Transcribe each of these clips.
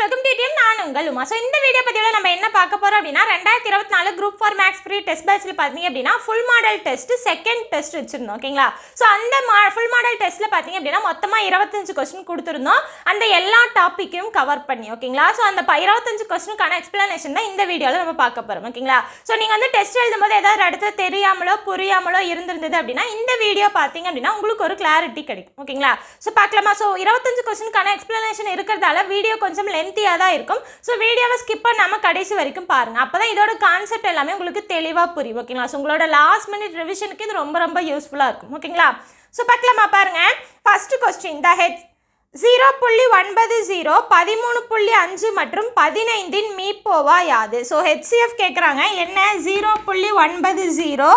Welcome to DM. நான் உங்கள் Uma. So இந்த வீடியோ பதிவில் நம்ம என்ன பார்க்க போகிறோம் அப்படின்னா 2024 குரூப் 4 மேக்ஸ் ஃப்ரீ டெஸ்ட் பேட்சில் பார்த்தீங்க அப்படின்னா full model test second test வச்சுருந்தோம். ஓகேங்களா? ஸோ அந்த ஃபுல் மாடல் டெஸ்ட்டில் பார்த்தீங்க அப்படின்னா மொத்தமாக 25 கொஸ்டின் கொடுத்துருந்தோம். அந்த எல்லா டாப்பிக்கையும் கவர் பண்ணி. ஓகேங்களா? ஸோ அந்த 25 கொஸ்டினுக்கான எக்ஸ்பிளனேஷன் தான் இந்த வீடியோவில் நம்ம பார்க்க போகிறோம். ஓகேங்களா? ஸோ நீங்கள் வந்து டெஸ்ட் எழுதும்போது ஏதாவது அடுத்து தெரியாமலோ புரியாமலோ இருந்திருந்தது அப்படின்னா இந்த வீடியோ பார்த்தீங்க அப்படின்னா உங்களுக்கு ஒரு கிளாரிட்டி கிடைக்கும். ஓகேங்களா? ஸோ பார்க்கலாமா? ஸோ 25 கொஸ்டினுக்கான எக்ஸ்பிளனேஷன் இருக்கிறதால வீடியோ கொஞ்சம் லென்த்தியாக தான் இருக்கும். ஸோ வீடியோவை ஸ்கிப் பண்ணாமல் கடைசி வரைக்கும் பாருங்கள். அப்போ தான் இதோட கான்செப்ட் எல்லாமே உங்களுக்கு தெளிவாக புரியும். ஓகேங்களா? ஸோ உங்களோட லாஸ்ட் மினிட் ரிவிஷனுக்கு இது ரொம்ப ரொம்ப யூஸ்ஃபுல்லாக இருக்கும். ஓகேங்களா? ஸோ பார்க்கலாமா? பாருங்கள். ஃபர்ஸ்ட் கொஸ்டின், த ஹெட் 0.90, 13.5 மற்றும் 15 மீப்போவா யாது? ஸோ ஹெச்சிஎஃப் கேட்குறாங்க. என்ன? 0.90,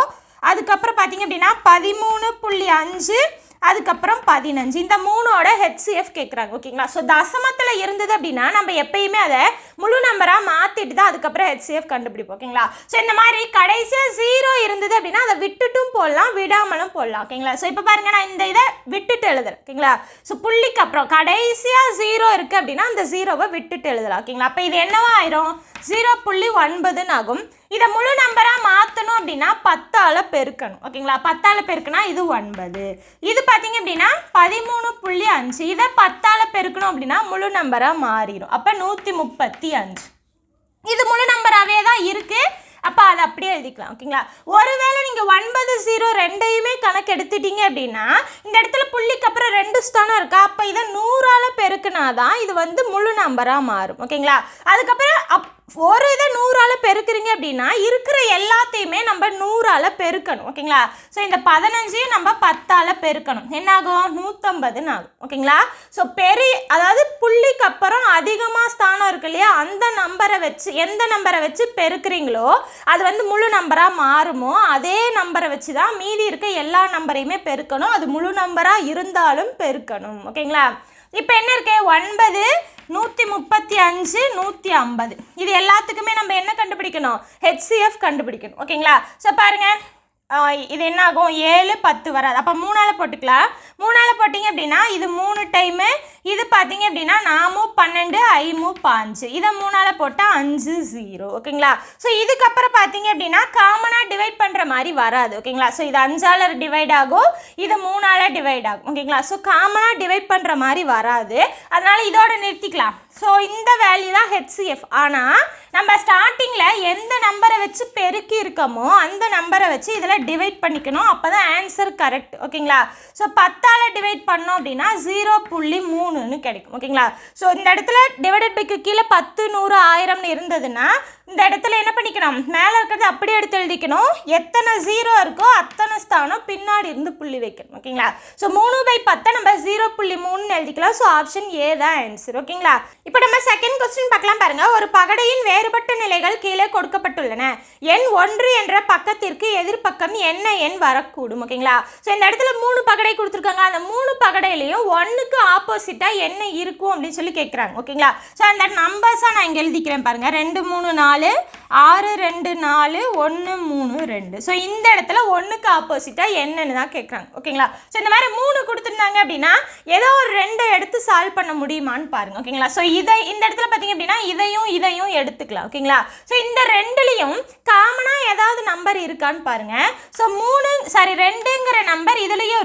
அதுக்கப்புறம் பார்த்தீங்க அப்படின்னா 13.5, அதுக்கப்புறம் 15. இந்த மூணோட ஹெச்சிஎஃப் கேட்குறாங்க. ஓகேங்களா? ஸோ தசமத்தில் இருந்தது அப்படின்னா நம்ம எப்பயுமே அதை முழு நம்பராக மாற்றிட்டு தான் அதுக்கப்புறம் ஹெச்சிஎஃப் கண்டுபிடிப்போம். ஓகேங்களா? ஸோ இந்த மாதிரி கடைசியாக 0 இருந்தது அப்படின்னா அதை விட்டுட்டும் போடலாம், விடாமலும் போடலாம். ஓகேங்களா? ஸோ இப்போ பாருங்கள், நான் இந்த இதை விட்டுட்டு எழுதுறேன். ஓகேங்களா? ஸோ புள்ளிக்கு அப்புறம் கடைசியாக 0 இருக்குது அப்படின்னா அந்த 0வை விட்டுட்டு எழுதலாம். ஓகேங்களா? அப்போ இது என்னவா ஆயிரும்? 0.9 ஆகும். இதை முழு நம்பராக மாற்றணும் அப்படின்னா 10ஆல் பெருக்கணும். ஓகேங்களா? 10ஆல் பெருக்குனா இது 9. இது பார்த்தீங்க அப்படின்னா 13.5. இதை 10ஆல் பெருக்கணும் அப்படின்னா முழு நம்பராக மாறிடும். அப்போ 135. இது முழு நம்பராகவே தான் இருக்குது. அப்போ அதை அப்படியே எழுதிக்கலாம். ஓகேங்களா? ஒருவேளை நீங்கள் 9, 0 ரெண்டையுமே கணக்கு எடுத்துட்டீங்க அப்படின்னா இந்த இடத்துல புள்ளிக்கு அப்புறம் 2 ஸ்தானம் இருக்கா, அப்போ இதை 100ஆல் பெருக்குனா தான் இது வந்து முழு நம்பராக மாறும். ஓகேங்களா? அதுக்கப்புறம் ஒரு இதை 100ஆல் பெருக்குறீங்க அப்படின்னா இருக்கிற எல்லாத்தையுமே நம்ம 100ஆல் பெருக்கணும். ஓகேங்களா? ஸோ இந்த 15ஐயும் நம்ம 10ஆல் பெருக்கணும். என்னாகும்? 150 ஆகும். ஓகேங்களா? ஸோ அதாவது புள்ளிக்கு அப்புறம் அதிகமாக ஸ்தானம் இருக்கு இல்லையா, அந்த நம்பரை வச்சு எந்த நம்பரை வச்சு பெருக்குறீங்களோ அது வந்து முழு நம்பராக மாறுமோ அதே நம்பரை வச்சு தான் மீதி இருக்க எல்லா நம்பரையுமே பெருக்கணும். அது முழு நம்பராக இருந்தாலும் பெருக்கணும். ஓகேங்களா? இப்போ என்ன இருக்கு? 9, 135, 150. இது எல்லாத்துக்குமே நம்ம என்ன கண்டுபிடிக்கணும்? ஹெச்சிஎஃப் கண்டுபிடிக்கணும். ஓகேங்களா? ஸோ பாருங்கள், இது என்ன ஆகும்? 7, 10 வராது. அப்போ 3ஆல் போட்டுக்கலாம். 3ஆல் போட்டிங்க அப்படின்னா இது 3 டைமு. இது பார்த்தீங்க அப்படின்னா 4, 12, 5, 5. இதை 3ஆல் போட்டால் 5, 0. ஓகேங்களா? ஸோ இதுக்கப்புறம் பார்த்தீங்க அப்படின்னா காமனாக டிவைட் பண்ணுற மாதிரி வராது. ஓகேங்களா? ஸோ இது 5ஆல் டிவைட் ஆகும், இது 3ஆல் டிவைட் ஆகும். ஓகேங்களா? ஸோ காமனாக டிவைட் பண்ணுற மாதிரி வராது. அதனால் இதோட நிறுத்திக்கலாம். ஸோ இந்த வேல்யூ தான் ஹெச்சிஎஃப். ஆனால் நம்ம ஸ்டார்டிங்கில் எந்த நம்பரை வச்சு பெருக்கி இருக்கோமோ அந்த நம்பரை வச்சு இதில் டிவைட் பண்ணிக்கணும். அப்போ தான் ஆன்சர் கரெக்ட். ஓகேங்களா? ஸோ 10ஆல் டிவைட் பண்ணோம் அப்படின்னா 0.3ன்னு கிடைக்கும். ஓகேங்களா? ஸோ இந்த இடத்துல டிவைடட் பைக்கு கீழே 10, 100, 1000 இருந்ததுன்னா இந்த இடத்துல என்ன பண்ணிக்கணும்? மேலே இருக்கிறது அப்படியே எடுத்து எழுதிக்கணும். எத்தனை 0 இருக்கோ அத்தனை ஸ்தானம் பின்னாடி இருந்து புள்ளி வைக்கணும். ஓகேங்களா? ஸோ 3/10 நம்ம 0.3ன்னு எழுதிக்கலாம். ஸோ ஆப்ஷன் ஏ தான் ஆன்சர். ஓகேங்களா? இப்போ நம்ம செகண்ட் கொஸ்டின் பார்க்கலாம். பாருங்க. ஒரு பகடையின் வேறுபட்ட நிலைகள் கீழே கொடுக்கப்பட்டுள்ளன. எண் 1 என்ற பக்கத்திற்கு எதிர்பக்கம் என்ன எண் வரக்கூடும்? ஓகேங்களா? ஸோ இந்த இடத்துல 3 பகடை கொடுத்துருக்காங்க. அந்த 3 பகடையிலையும் 1க்கு ஆப்போசிட்டாக என்ன இருக்கும் அப்படின்னு சொல்லி கேட்குறாங்க. ஓகேங்களா? ஸோ அந்த நம்பர்ஸாக நான் இங்கே எழுதிக்கிறேன். பாருங்கள். 2, 3, 4, 6, 2, 4, 1, 3, 2. ஸோ இந்த இடத்துல 1க்கு ஆப்போசிட்டாக என்னன்னு தான் கேட்குறாங்க. ஓகேங்களா? ஸோ இந்த மாதிரி 3 கொடுத்துருந்தாங்க அப்படின்னா ஏதோ ஒரு 2 எடுத்து சால்வ் பண்ண முடியுமான்னு பாருங்கள். ஓகேங்களா? ஸோ இந்த இடத்துல பார்த்தீங்க அப்படின்னா இதையும் எடுத்துக்கலாம். ஓகேங்களா? ஸோ இந்த 2லையும் காமனாக ஏதாவது நம்பர் இருக்கான்னு பாருங்கள். ஸோ 2ங்கிற நம்பர் இதுலேயும்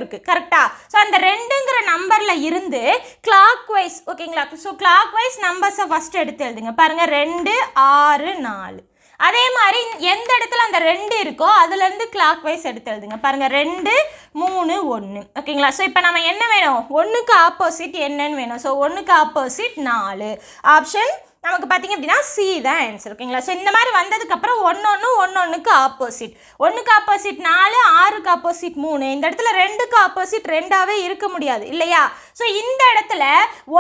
இருக்குது. கரெக்டாக? ஸோ அந்த 2ங்கிற நம்பரில் இருந்து கிளாக் வைஸ். ஓகேங்களா? ஸோ கிளாக் வைஸ் நம்பர்ஸை ஃபஸ்ட் எடுத்து எழுதுங்க. பாருங்கள். 2, 6, 4. அதே மாதிரி எந்த இடத்துல அந்த 2 இருக்கோ அதுலேருந்து கிளாக் வைஸ் எடுத்து எழுதுங்க. பாருங்கள். 2, 3, 1. ஓகேங்களா? ஸோ இப்போ நம்ம என்ன வேணும்? 1க்கு ஆப்போசிட் என்னன்னு வேணும். ஸோ 1க்கு ஆப்போசிட் 4. ஆப்ஷன் நமக்கு பார்த்தீங்க அப்படின்னா சி தான் ஆன்சர். ஓகேங்களா? ஸோ இந்த மாதிரி வந்ததுக்கப்புறம் ஒன்றுக்கு ஆப்போசிட். 1க்கு ஆப்போசிட் 4, 6க்கு ஆப்போசிட் 3. இந்த இடத்துல 2க்கு ஆப்போசிட் 2ஆகவே இருக்க முடியாது இல்லையா? ஸோ இந்த இடத்துல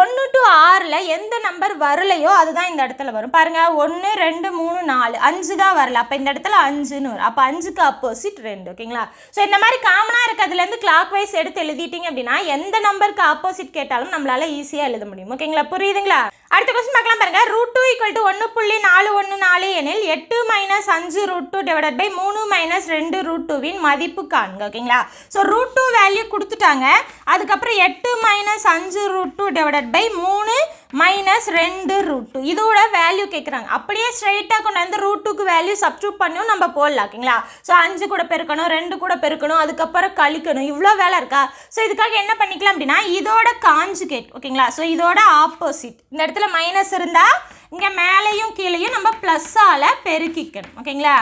1 to 6ல் எந்த நம்பர் வரலையோ அதுதான் இந்த இடத்துல வரும். பாருங்கள். 1, 2, 3, 4, 5 தான் வரல. அப்போ இந்த இடத்துல 5ன்னு வரும். அப்போ 5க்கு ஆப்போசிட் 2. ஓகேங்களா? ஸோ இந்த மாதிரி காமனாக இருக்கிறதுலேருந்து கிளாக் வைஸ் எடுத்து எழுதிட்டீங்க அப்படின்னா எந்த நம்பருக்கு ஆப்போசிட் கேட்டாலும் நம்மளால் ஈஸியாக எழுத முடியும். ஓகேங்களா? புரியுதுங்களா? அடுத்த கொஸ்டின் பார்க்கலாம். பாருங்க. √2 = 1.414 எனில் 8 - 5 √2 / 3 - 2 √2 மதிப்பு காண்க. ஓகேங்களா? ஸோ √2 வேல்யூ கொடுத்துட்டாங்க. அதுக்கப்புறம் 8 - 5 √2 / 3 மைனஸ் 2√2 இதோட வேல்யூ கேட்குறாங்க. அப்படியே ஸ்ட்ரைட்டாக கொண்டு வந்து √2க்கு வேல்யூ சப்ஸ்டியூட் பண்ணியும் நம்ம போடலாம். ஓகேங்களா? ஸோ 5 கூட பெருக்கணும், 2 கூட பெருக்கணும், அதுக்கப்புறம் கழிக்கணும், இவ்வளோ வேலை இருக்கா? ஸோ இதுக்காக என்ன பண்ணிக்கலாம் அப்படின்னா இதோட காஞ்சுகேட். ஓகேங்களா? ஸோ இதோட ஆப்போசிட் இந்த இடத்துல மைனஸ் இருந்தால் இங்கே மேலேயும் கீழேயும் நம்ம ப்ளஸ்ஸால் பெருக்கிக்கணும். ஓகேங்களா?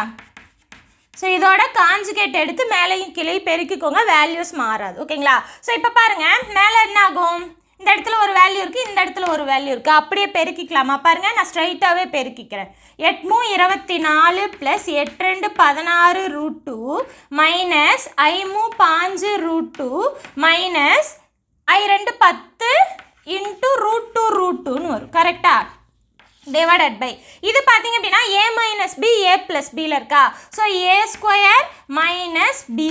ஸோ இதோட காஞ்சுகேட் எடுத்து மேலேயும் கீழேயும் பெருக்கிக்கோங்க, வேல்யூஸ் மாறாது. ஓகேங்களா? ஸோ இப்போ பாருங்கள் மேலே என்ன ஆகும், இந்த இடத்துல ஒரு வேல்யூ இருக்குது, இந்த இடத்துல ஒரு வேல்யூ இருக்குது, அப்படியே பெருக்கிக்கலாமா? பாருங்கள் நான் ஸ்ட்ரைட்டாகவே பெருக்கிக்கிறேன். 8 24 ப்ளஸ் 8 16√2 மைனஸ் 5 5√2 மைனஸ் 2 10 இன்ட்டு √2 வரும். கரெக்டாக? டிவைடட் பை இது பார்த்தீங்க அப்படின்னா a minus B A plus பியில் இருக்கா? So a² minus b².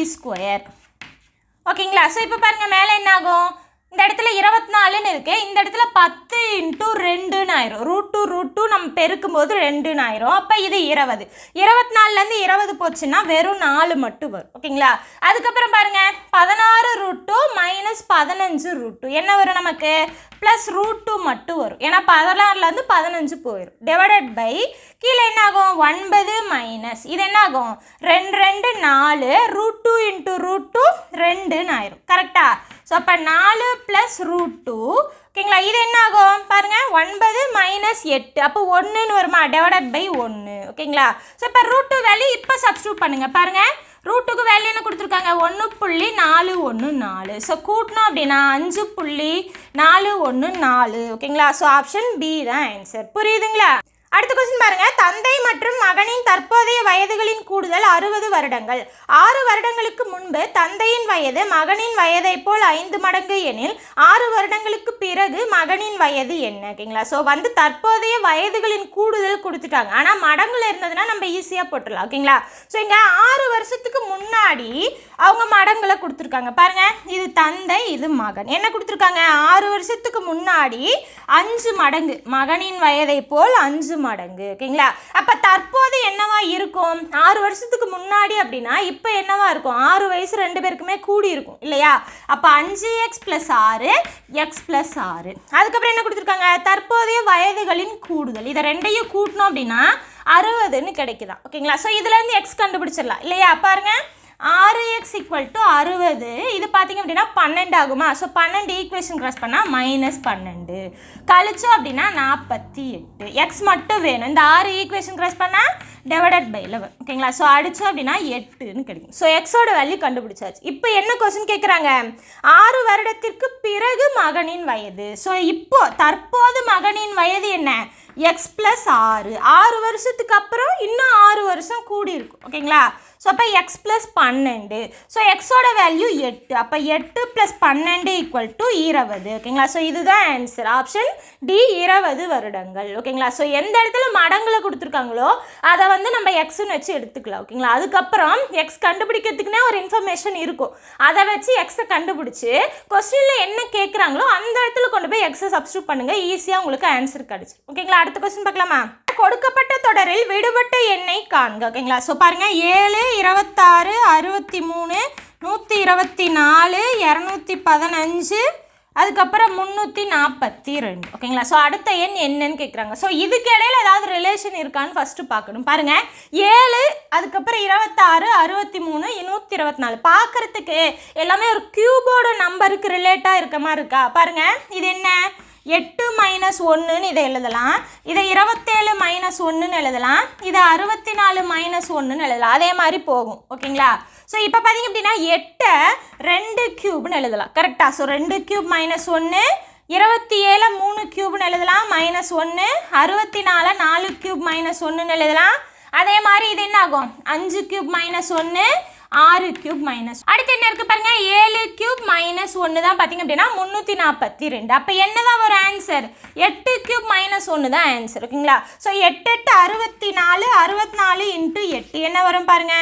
ஓகேங்களா? ஸோ இப்போ பாருங்கள் மேலே என்ன ஆகும், இந்த இடத்துல 24ன்னு இருக்குது, இந்த இடத்துல 10 இன்ட்டு 2ன்னு ஆயிரும். √2 நம்ம பெருக்கும்போது 2ன்னு ஆயிரும். அப்போ இது 20. 24லேருந்து 20 போச்சுன்னா வெறும் 4 மட்டும் வரும். ஓகேங்களா? அதுக்கப்புறம் பாருங்கள் 16√2 மைனஸ் 15√2 என்ன வரும் நமக்கு? ப்ளஸ் √2 மட்டும் வரும். ஏன்னா 16லேருந்து 15 போயிடும். டிவைடட் பை கீழே என்ன ஆகும், 9 மைனஸ் இது என்ன ஆகும், 2 2 4 √2 இன்ட்டு √2 2ன்னு ஆயிரும். கரெக்டா? ஸோ அப்போ 4 ப்ளஸ் √2. ஓகேங்களா? இது என்ன ஆகும் பாருங்கள் 9 மைனஸ் 8 அப்போ 1ன்னு வருமா? Divided by 1. ஓகேங்களா? ஸோ இப்போ √2 வேல்யூ இப்போ சப்ஸ்டியூட் பண்ணுங்கள். பாருங்கள் √2க்கு வேல்யூ என்ன கொடுத்துருக்காங்க, 1.414. ஸோ கூட்டணும் அப்படின்னா 5.414. ஓகேங்களா? ஸோ ஆப்ஷன் பி தான் ஆன்சர். புரியுதுங்களா? அடுத்த கொஸ்டின் பாருங்க. தந்தை மற்றும் மகனின் தற்போதைய வயதுகளின் கூடுதல் 60 வருடங்கள். 6 வருடங்களுக்கு முன்பு தந்தையின் வயது மகனின் வயதை போல் 5 மடங்கு எனில் 6 வருடங்களுக்கு பிறகு மகனின் வயது என்ன? ஓகேங்களா? ஸோ வந்து தற்போதைய வயதுகளின் கூடுதல் கொடுத்துட்டாங்க. ஆனால் மடங்குல இருந்ததுன்னா நம்ம ஈஸியாக போட்டுடலாம். ஓகேங்களா? ஸோ இங்கே 6 வருஷத்துக்கு முன்னாடி அவங்க மடங்குல கொடுத்துருக்காங்க. பாருங்க இது தந்தை இது மகன். என்ன கொடுத்துருக்காங்க, 6 வருஷத்துக்கு முன்னாடி 5 மடங்கு மகனின் வயதை போல் 5 மடங்கு. ஓகேங்களா? அப்ப தற்போது என்னவா இருக்கும், 6 வருஷத்துக்கு முன்னாடி அப்படின்னா இப்போ என்னவா இருக்கும், 6 வயசு 2 பேருக்குமே கூடி இருக்கும் இல்லையா? அப்ப 5x + 6 x + 6. அதுக்கப்புறம் என்ன கொடுத்துருக்காங்க, தற்போதைய வயதுகளின் கூடுதல். இதை ரெண்டையும் கூட்டணும் அப்படின்னா 60ன்னு கிடைக்குதா? ஓகேங்களா? ஸோ இதுல இருந்து x கண்டுபிடிச்சிடலாம் இல்லையா? பாருங்க 6x = 60. இது பார்த்தீங்க அப்படின்னா 12 ஆகுமா? ஸோ 12 ஈக்குவேஷன் கிராஸ் பண்ணால் -12 கழிச்சோம் அப்படின்னா 48. எக்ஸ் மட்டும் வேணும். இந்த 6 ஈக்குவேஷன் கிராஸ் பண்ணால் டிவைடட் பை 11. ஓகேங்களா? ஸோ அடித்தோம் அப்படின்னா 8ன்னு கிடைக்கும். ஸோ எக்ஸோட வேல்யூ கண்டுபிடிச்சாச்சு. இப்போ என்ன கொஸ்டின் கேட்குறாங்க, 6 வருடத்திற்கு பிறகு மகனின் வயது. ஸோ இப்போ தற்போது மகனின் வயது என்ன, x + 6. 6 வருஷத்துக்கு அப்புறம் இன்னும் 6 வருஷம் கூடி இருக்கும். ஓகேங்களா? ஸோ அப்போ x + 12. ஸோ எக்ஸோட வேல்யூ 8. அப்போ 8 + 12 = 20. ஓகேங்களா? ஸோ இதுதான் ஆன்சர். ஆப்ஷன் டி 20 வருடங்கள். ஓகேங்களா? ஸோ எந்த இடத்துல மடங்குல கொடுத்துருக்காங்களோ அதை வந்து நம்ம எக்ஸ்ன்னு வச்சு எடுத்துக்கலாம். ஓகேங்களா? அதுக்கப்புறம் எக்ஸ் கண்டுபிடிக்கிறதுக்குன்னே ஒரு இன்ஃபர்மேஷன் இருக்கும். அதை வச்சு எக்ஸை கண்டுபிடிச்சி கொஸ்டினில் என்ன கேட்குறாங்களோ அந்த இடத்துல கொண்டு போய் எக்ஸை சப்ஸ்டியூட் பண்ணுங்கள். ஈஸியாக உங்களுக்கு ஆன்சர் கிடச்சிடும். ஓகேங்களா? அடுத்த கொஸ்டின் பார்க்கலாமா? கொடுக்கப்பட்ட தொடரில் விடுபட்ட எண்ணை காண்க. ஓகேங்களா? ஸோ பாருங்கள் 7 26 63 124 215 அதுக்கப்புறம் 342. ஓகேங்களா? ஸோ அடுத்த எண் என்னன்னு கேட்குறாங்க. ஸோ இதுக்கு இடையில ஏதாவது ரிலேஷன் இருக்கான்னு ஃபஸ்ட்டு பார்க்கணும். பாருங்கள் 7 அதுக்கப்புறம் 26 63 124 பார்க்குறதுக்கு எல்லாமே ஒரு கியூபோட நம்பருக்கு ரிலேட்டாக இருக்க மாதிரி இருக்கா? பாருங்கள் இது என்ன, 8 - 1ன்னு இதை எழுதலாம், இதை 27 - 1ன்னு எழுதலாம், இதை 64 - 1ன்னு எழுதலாம். அதே மாதிரி போகும். ஓகேங்களா? ஸோ இப்போ பார்த்தீங்க அப்படின்னா 8 2 கியூப்னு எழுதலாம். கரெக்டாக? ஸோ 2 கியூப் - 1, 27 3 கியூப்னு எழுதலாம் -1, 64 4 கியூப் - 1ன்னு எழுதலாம். அதே மாதிரி இது என்ன ஆகும், 5 கியூப் - 1 6 கியூப் - அடுத்து என்ன இருக்குது பாருங்க, 7 கியூப் - 1 தான் பார்த்தீங்க அப்படின்னா 342. அப்போ என்ன தான் ஒரு ஆன்சர், 8 கியூப் - 1 தான் ஆன்சர். ஓகேங்களா? ஸோ 8 8 64 64 × 8 என்ன வரும் பாருங்க,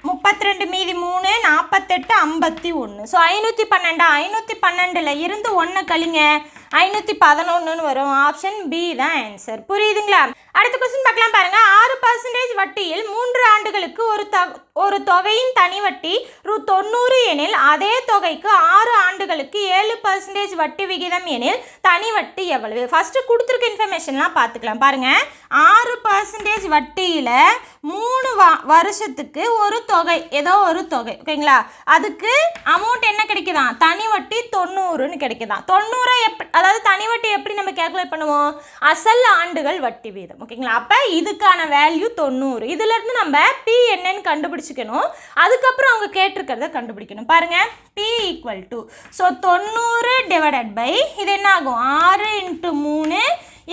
32 மீதி 3 48 51. ஸோ 512 512ல் இருந்து 1 கழிங்க, 511 வரும். ஆப்ஷன் பி தான் ஆன்சர். புரியுதுங்களா? அடுத்த கொஸ்டின் பார்க்கலாம் பாருங்க. 6% வட்டியில் 3 ஆண்டுகளுக்கு ஒரு தொகையின் தனி வட்டி ரூ. 90 எனில் அதே தொகைக்கு 6 ஆண்டுகளுக்கு 7% வட்டி விகிதம் எனில் தனி வட்டி எவ்வளவு? ஃபர்ஸ்ட் கொடுத்துருக்க இன்ஃபர்மேஷன்லாம் பார்த்துக்கலாம் பாருங்க. 6% வட்டியில் 3 வருஷத்துக்கு ஒரு தொகை, ஏதோ ஒரு தொகை, ஓகேங்களா? அதுக்கு அமௌண்ட் என்ன கிடைக்குதான்? தனி வட்டி 90ன்னு கிடைக்குதான். 90 அதாவது தனி வட்டி எப்படி நம்ம கேல்குலேட் பண்ணுவோம்? அசல் ஆண்டுகள் வட்டி வீதம், ஓகேங்களா? அப்போ இதுக்கான வேல்யூ 90. இதிலிருந்து நம்ம பி என்னன்னு கண்டுபிடிச்சிக்கணும். அதுக்கப்புறம் அவங்க கேட்டிருக்கிறத கண்டுபிடிக்கணும். பாருங்க, B equal to, so 90 divided by இது என்ன ஆகும்? 6 × 3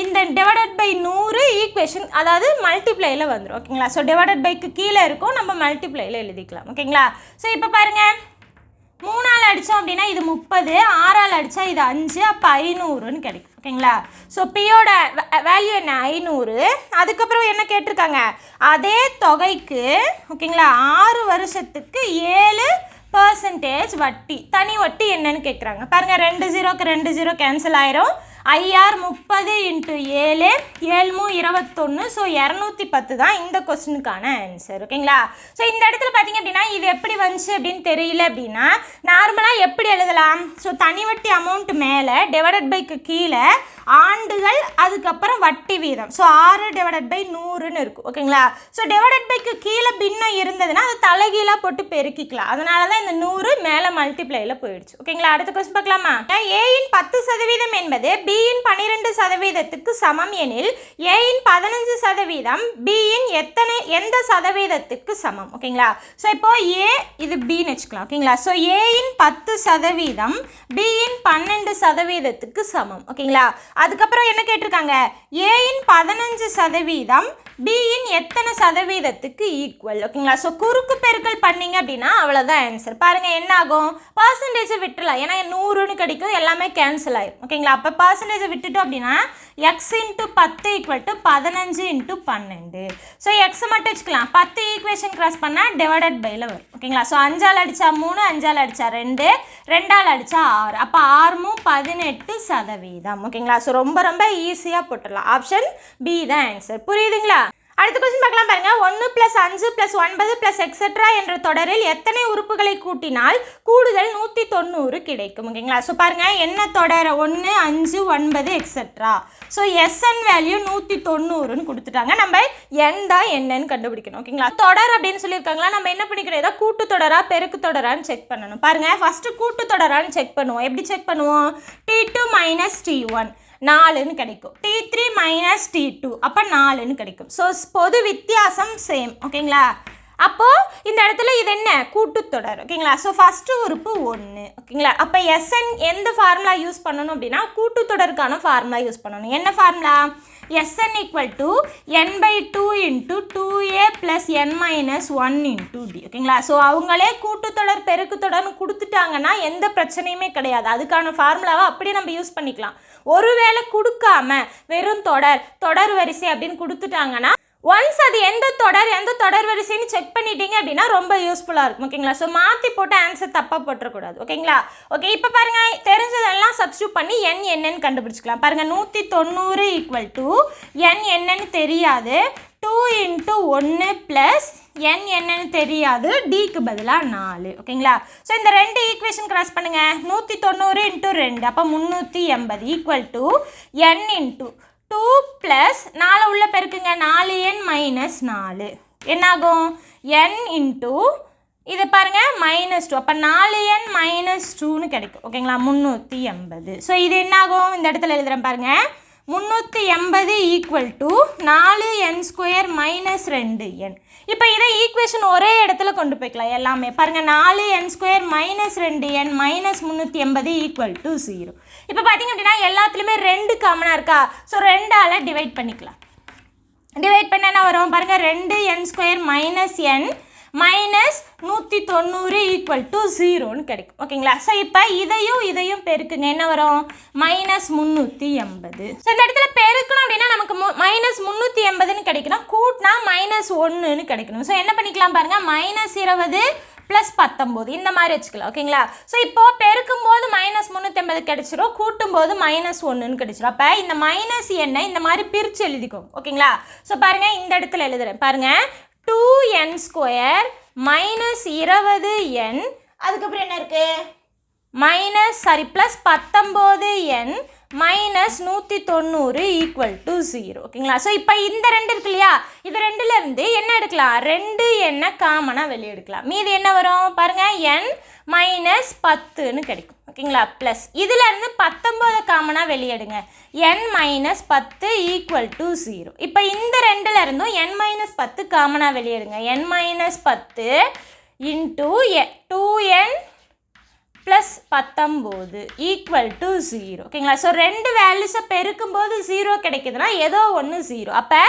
இந்த டிவைடட் பை 100 ஈக்குவேஷன், அதாவது மல்டிப்ளைல வந்துடும், ஓகேங்களா? ஸோ டிவைடட் பைக்கு கீழே இருக்கும், நம்ம மல்டிப்ளைல எழுதிக்கலாம், ஓகேங்களா? ஸோ இப்போ பாருங்க, 3ஆல் அடித்தோம் அப்படின்னா இது 30, 6ஆல் அடித்தா இது 5, அப்போ 500ன்னு கிடைக்கும், ஓகேங்களா? ஸோ பியோட வேல்யூ என்ன? 500. அதுக்கப்புறம் என்ன கேட்டிருக்காங்க? அதே தொகைக்கு, ஓகேங்களா, 6 வருஷத்துக்கு 7% வட்டி, தனி வட்டி என்னன்னு கேட்குறாங்க. பாருங்கள், 2 0க்கு 2 0 கேன்சல் ஆயிரும். IR 30 × 7, 7 21, ஸோ 210 தான் இந்த கொஸ்டினுக்கான ஆன்சர், ஓகேங்களா? ஸோ இந்த இடத்துல பார்த்தீங்க அப்படின்னா இது எப்படி வந்துச்சு அப்படின்னு தெரியல அப்படின்னா நார்மலாக எப்படி எழுதலாம்? ஸோ தனி வட்டி அமௌண்ட் மேலே டிவைடட் பைக்கு கீழே ஆண்டுகள், அதுக்கப்புறம் வட்டி வீதம், ஸோ 6 டிவைடட் பை 100ன்னு இருக்கும், ஓகேங்களா? ஸோ டிவைடட் பைக்கு கீழே பின்னம் இருந்ததுன்னா அது தலைகீழாக போட்டு பெருக்கிக்கலாம். அதனால தான் இந்த 100 மேலே மல்டிப்ளைல போயிடுச்சு, ஓகேங்களா? அடுத்த கொஸ்டின் பார்க்கலாமா? ஏயின் 10% என்பது பியின் 12%க்கு சமம் எனில் ஏயின் 15% பியின் எந்த சதவீதத்துக்கு சமம், ஓகேங்களா? ஸோ இப்போ ஏ இது பின்னு வச்சுக்கலாம், ஓகேங்களா? ஸோ ஏயின் 10% பியின் 12%க்கு சமம், ஓகேங்களா? அதுக்கப்புறம் என்ன கேட்டிருக்காங்க? ஏயின் 15% பியின் எத்தனை சதவீதத்துக்கு ஈக்குவல், ஓகேங்களா? ஸோ குறுக்கு பெருக்கல் பண்ணீங்க அப்படின்னா அவ்வளோதான் ஆன்சர். பாருங்கள், என்ன ஆகும்? பர்சன்டேஜை விட்டுலாம், ஏன்னா 100ன்னு கிடைக்கும், எல்லாமே கேன்சல் ஆயிடும், ஓகேங்களா? அப்போ பர்சன்டேஜை விட்டுட்டோம் அப்படின்னா x × 10 = 15 × 12. ஸோ எக்ஸ் மட்டும் வச்சுக்கலாம். 10 ஈக்குவேஷன் கிராஸ் பண்ணால் டிவைடட் பைல வரும், ஓகேங்களா? ஸோ 5ஆல் அடித்தா 3, 5ஆல் அடித்தா 2, 2ஆல் அடித்தா 6, அப்போ 6 18%, ஓகேங்களா? ஸோ ரொம்ப ரொம்ப ஈஸியாக போட்டுடலாம். ஆப்ஷன் பி தான் ஆன்சர். புரியுதுங்களா? அடுத்த கொஸ்டின் பார்க்கலாம் பாருங்க. 1 + 5 + 9 + எக்ஸெட்ரா என்ற தொடரில் எத்தனை உறுப்புகளை கூட்டினால் கூடுதல் 190 கிடைக்கும், ஓகேங்களா? ஸோ பாருங்க, என்ன தொடர்? 1 5 9 எக்ஸெட்ரா. ஸோ SN வேல்யூ 190ன்னு கொடுத்துட்டாங்க. நம்ம n தான் என்னன்னு கண்டுபிடிக்கணும், ஓகேங்களா? தொடர் அப்படின்னு சொல்லியிருக்காங்களா, நம்ம என்ன பண்ணிக்கணும்? ஏதாவது கூட்டு தொடரா பெருக்கு தொடரான்னு செக் பண்ணணும். பாருங்க, ஃபர்ஸ்ட் கூட்டு தொடரான்னு செக் பண்ணுவோம். எப்படி செக் பண்ணுவோம்? T2 - T1 4ன்னு கிடைக்கும். T3 - T2 அப்போ 4ன்னு கிடைக்கும். ஸோ பொது வித்தியாசம் சேம், ஓகேங்களா? அப்போது இந்த இடத்துல இது என்ன? கூட்டுத்தொடர், ஓகேங்களா? ஸோ ஃபஸ்ட்டு உறுப்பு 1, ஓகேங்களா? அப்போ SN எந்த ஃபார்முலா யூஸ் பண்ணணும் அப்படின்னா கூட்டுத்தொடருக்கான ஃபார்முலா யூஸ் பண்ணணும். என்ன formula? SN = n/2 × 2a + n - 1 × d, ஓகேங்களா? ஸோ அவங்களே கூட்டுத்தொடர் பெருக்கு தொடர்னு கொடுத்துட்டாங்கன்னா எந்த பிரச்சனையுமே கிடையாது. அதுக்கான ஃபார்முலாவை அப்படியே நம்ம யூஸ் பண்ணிக்கலாம். ஒருவேளை கொடுக்காம வெறும் தொடர் வரிசை அப்படின்னு கொடுத்துட்டாங்கன்னா ஒன்ஸ் அது எந்த தொடர் வரிசைன்னு செக் பண்ணிட்டீங்க அப்படின்னா ரொம்ப யூஸ்ஃபுல்லாக இருக்கும், ஓகேங்களா? ஸோ மாற்றி போட்டு ஆன்சர் தப்பாக போட்டுறக்கூடாது, ஓகேங்களா? ஓகே, இப்போ பாருங்கள், தெரிஞ்சதெல்லாம் சப்ஸ்டியூட் பண்ணி n என்னன்னு கண்டுபிடிச்சிக்கலாம். பாருங்கள், 190 = n என்னன்னு தெரியாது, 2 × 1 + n என்னன்னு தெரியாது, டிக்கு பதிலாக 4, ஓகேங்களா? ஸோ இந்த ரெண்டு ஈக்குவேஷன் கிராஸ் பண்ணுங்க. 190 × 2 அப்போ 380 = n × 2 + 4 உள்ள பெருக்குங்க, 4n - 4 என்னாகும்? n × இது பாருங்க -2, அப்போ 4n - 2ன்னு கிடைக்கும், ஓகேங்களா? 380. ஸோ இது என்னாகும்? இந்த இடத்துல எழுதுகிறேன் பாருங்க, 380 = 4n² - 2n. இப்போ இதை ஈக்குவேஷன் ஒரே இடத்துல கொண்டு போய்க்கலாம் எல்லாமே. பாருங்கள், 4n² - 2n - 380 = 0. இப்போ பார்த்தீங்க அப்படின்னா எல்லாத்துலேயுமே 2 காமனாக இருக்கா? ஸோ 2ஆல் டிவைட் பண்ணிக்கலாம். டிவைட் பண்ண என்ன வரும்? பாருங்கள், 2n² - n -190 = 0ன்னு கிடைக்கும், ஓகேங்களா? ஸோ இப்போ இதையும் பெருக்குங்க, என்ன வரும்? -380. ஸோ இந்த இடத்துல பெருக்கணும் அப்படின்னா நமக்கு -380ன்னு கிடைக்கணும், கூட்டினா -1ன்னு கிடைக்கணும். ஸோ என்ன பண்ணிக்கலாம் பாருங்கள், -20 ப்ளஸ் 19 இந்த மாதிரி வச்சுக்கலாம். ஓகேங்களா? ஸோ இப்போது பெருக்கும்போது -380 கிடைச்சிரும், கூட்டும்போது -1ன்னு கிடைச்சிரும். அப்போ இந்த மைனஸ் எண்ணை இந்த மாதிரி பிரித்து எழுதிக்கோங்க. ஓகேங்களா? ஸோ பாருங்கள், இந்த இடத்துல எழுதுகிறேன் பாருங்கள். 2n² -20n, அதுக்கப்புறம் என்ன இருக்குது ப்ளஸ் 19n -190 = 0. ஓகேங்களா? ஸோ இப்போ இந்த ரெண்டு இருக்கு இல்லையா, இது ரெண்டுலேருந்து என்ன எடுக்கலாம், 2 எண்ணை காமனாக வெளியே எடுக்கலாம். மீது என்ன வரும் பாருங்கள், n -10ன்னு கிடைக்கும். ஓகேங்களா? ப்ளஸ் இதிலேருந்து 19 காமனாக வெளியெடுங்க, n -10 = 0. இப்போ இந்த ரெண்டுலேருந்தும் n -10 காமனாக வெளியெடுங்க, n -10 × 2n ப்ளஸ் 19 = 0. ஓகேங்களா? ஸோ ரெண்டு வேல்யூஸை பெருக்கும்போது 0 கிடைக்குதுன்னா ஏதோ ஒன்று 0. அப்போ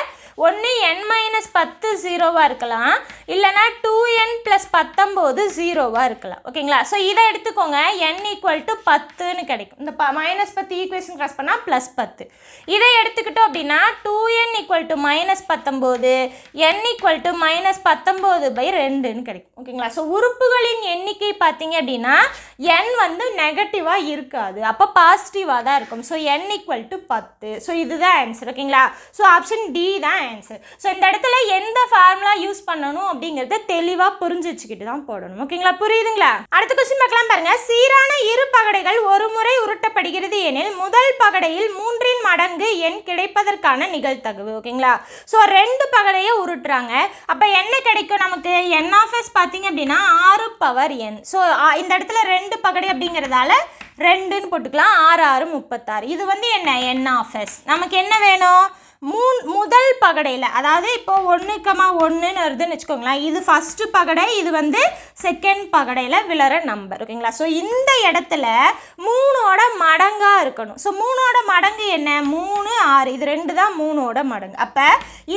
ஒன்று n -10 0வாக இருக்கலாம், இல்லைனா 2n + 19 0வாக இருக்கலாம். ஓகேங்களா? ஸோ இதை எடுத்துக்கோங்க, n = 10ன்னு கிடைக்கும். இந்த -10 ஈக்குவேஷன் கிராஸ் பண்ணால் +10. இதை எடுத்துக்கிட்டோம் அப்படின்னா 2n = -19, n = -19/2ன்னு கிடைக்கும். ஓகேங்களா? ஸோ உறுப்புகளின் எண்ணிக்கை பார்த்தீங்க அப்படின்னா n வந்து நெகட்டிவாக இருக்காது, அப்போ பாசிட்டிவாக தான் இருக்கும். So n = 10. ஸோ இதுதான் ஆன்சர். ஓகேங்களா? ஸோ ஆப்ஷன் டி தான் ஆன்சர். ஸோ இந்த இடத்துல எந்த ஃபார்முலா யூஸ் பண்ணணும் அப்படிங்கிறத தெளிவாக புரிஞ்சு வச்சுக்கிட்டு தான் போடணும். ஓகேங்களா? புரியுதுங்களா? அடுத்த கொஸ்டின் பார்க்கலாம் பாருங்க. சீரான இரு பகடைகள் ஒரு முறை உருட்டப்படுகிறது எனில் முதல் பகடையில் 3 மடங்கு எண் கிடைப்பதற்கான நிகழ்தகவு. ஓகேங்களா? ஸோ 2 பகடையை உருட்டுறாங்க, அப்போ என்ன கிடைக்கும் நமக்கு, n(s) பார்த்தீங்க அப்படின்னா 6n. ஸோ இந்த இடத்துல 2 பகடை அப்படிங்கிறதால 2ன்னு போட்டுக்கலாம், 6 6 36. இது வந்து என்ன, n(s). நமக்கு என்ன வேணும், முதல் பகடையில், அதாவது இப்போ 1,1ன்னு வருதுன்னு வச்சுக்கோங்களேன், இது ஃபஸ்ட்டு பகடை, இது வந்து செகண்ட் பகடையில் விழற நம்பர். ஓகேங்களா? ஸோ இந்த இடத்துல 3ஓட மடங்காக இருக்கணும். ஸோ 3ஓட மடங்கு என்ன, 3 6, இது 2 தான் 3ஓட மடங்கு. அப்போ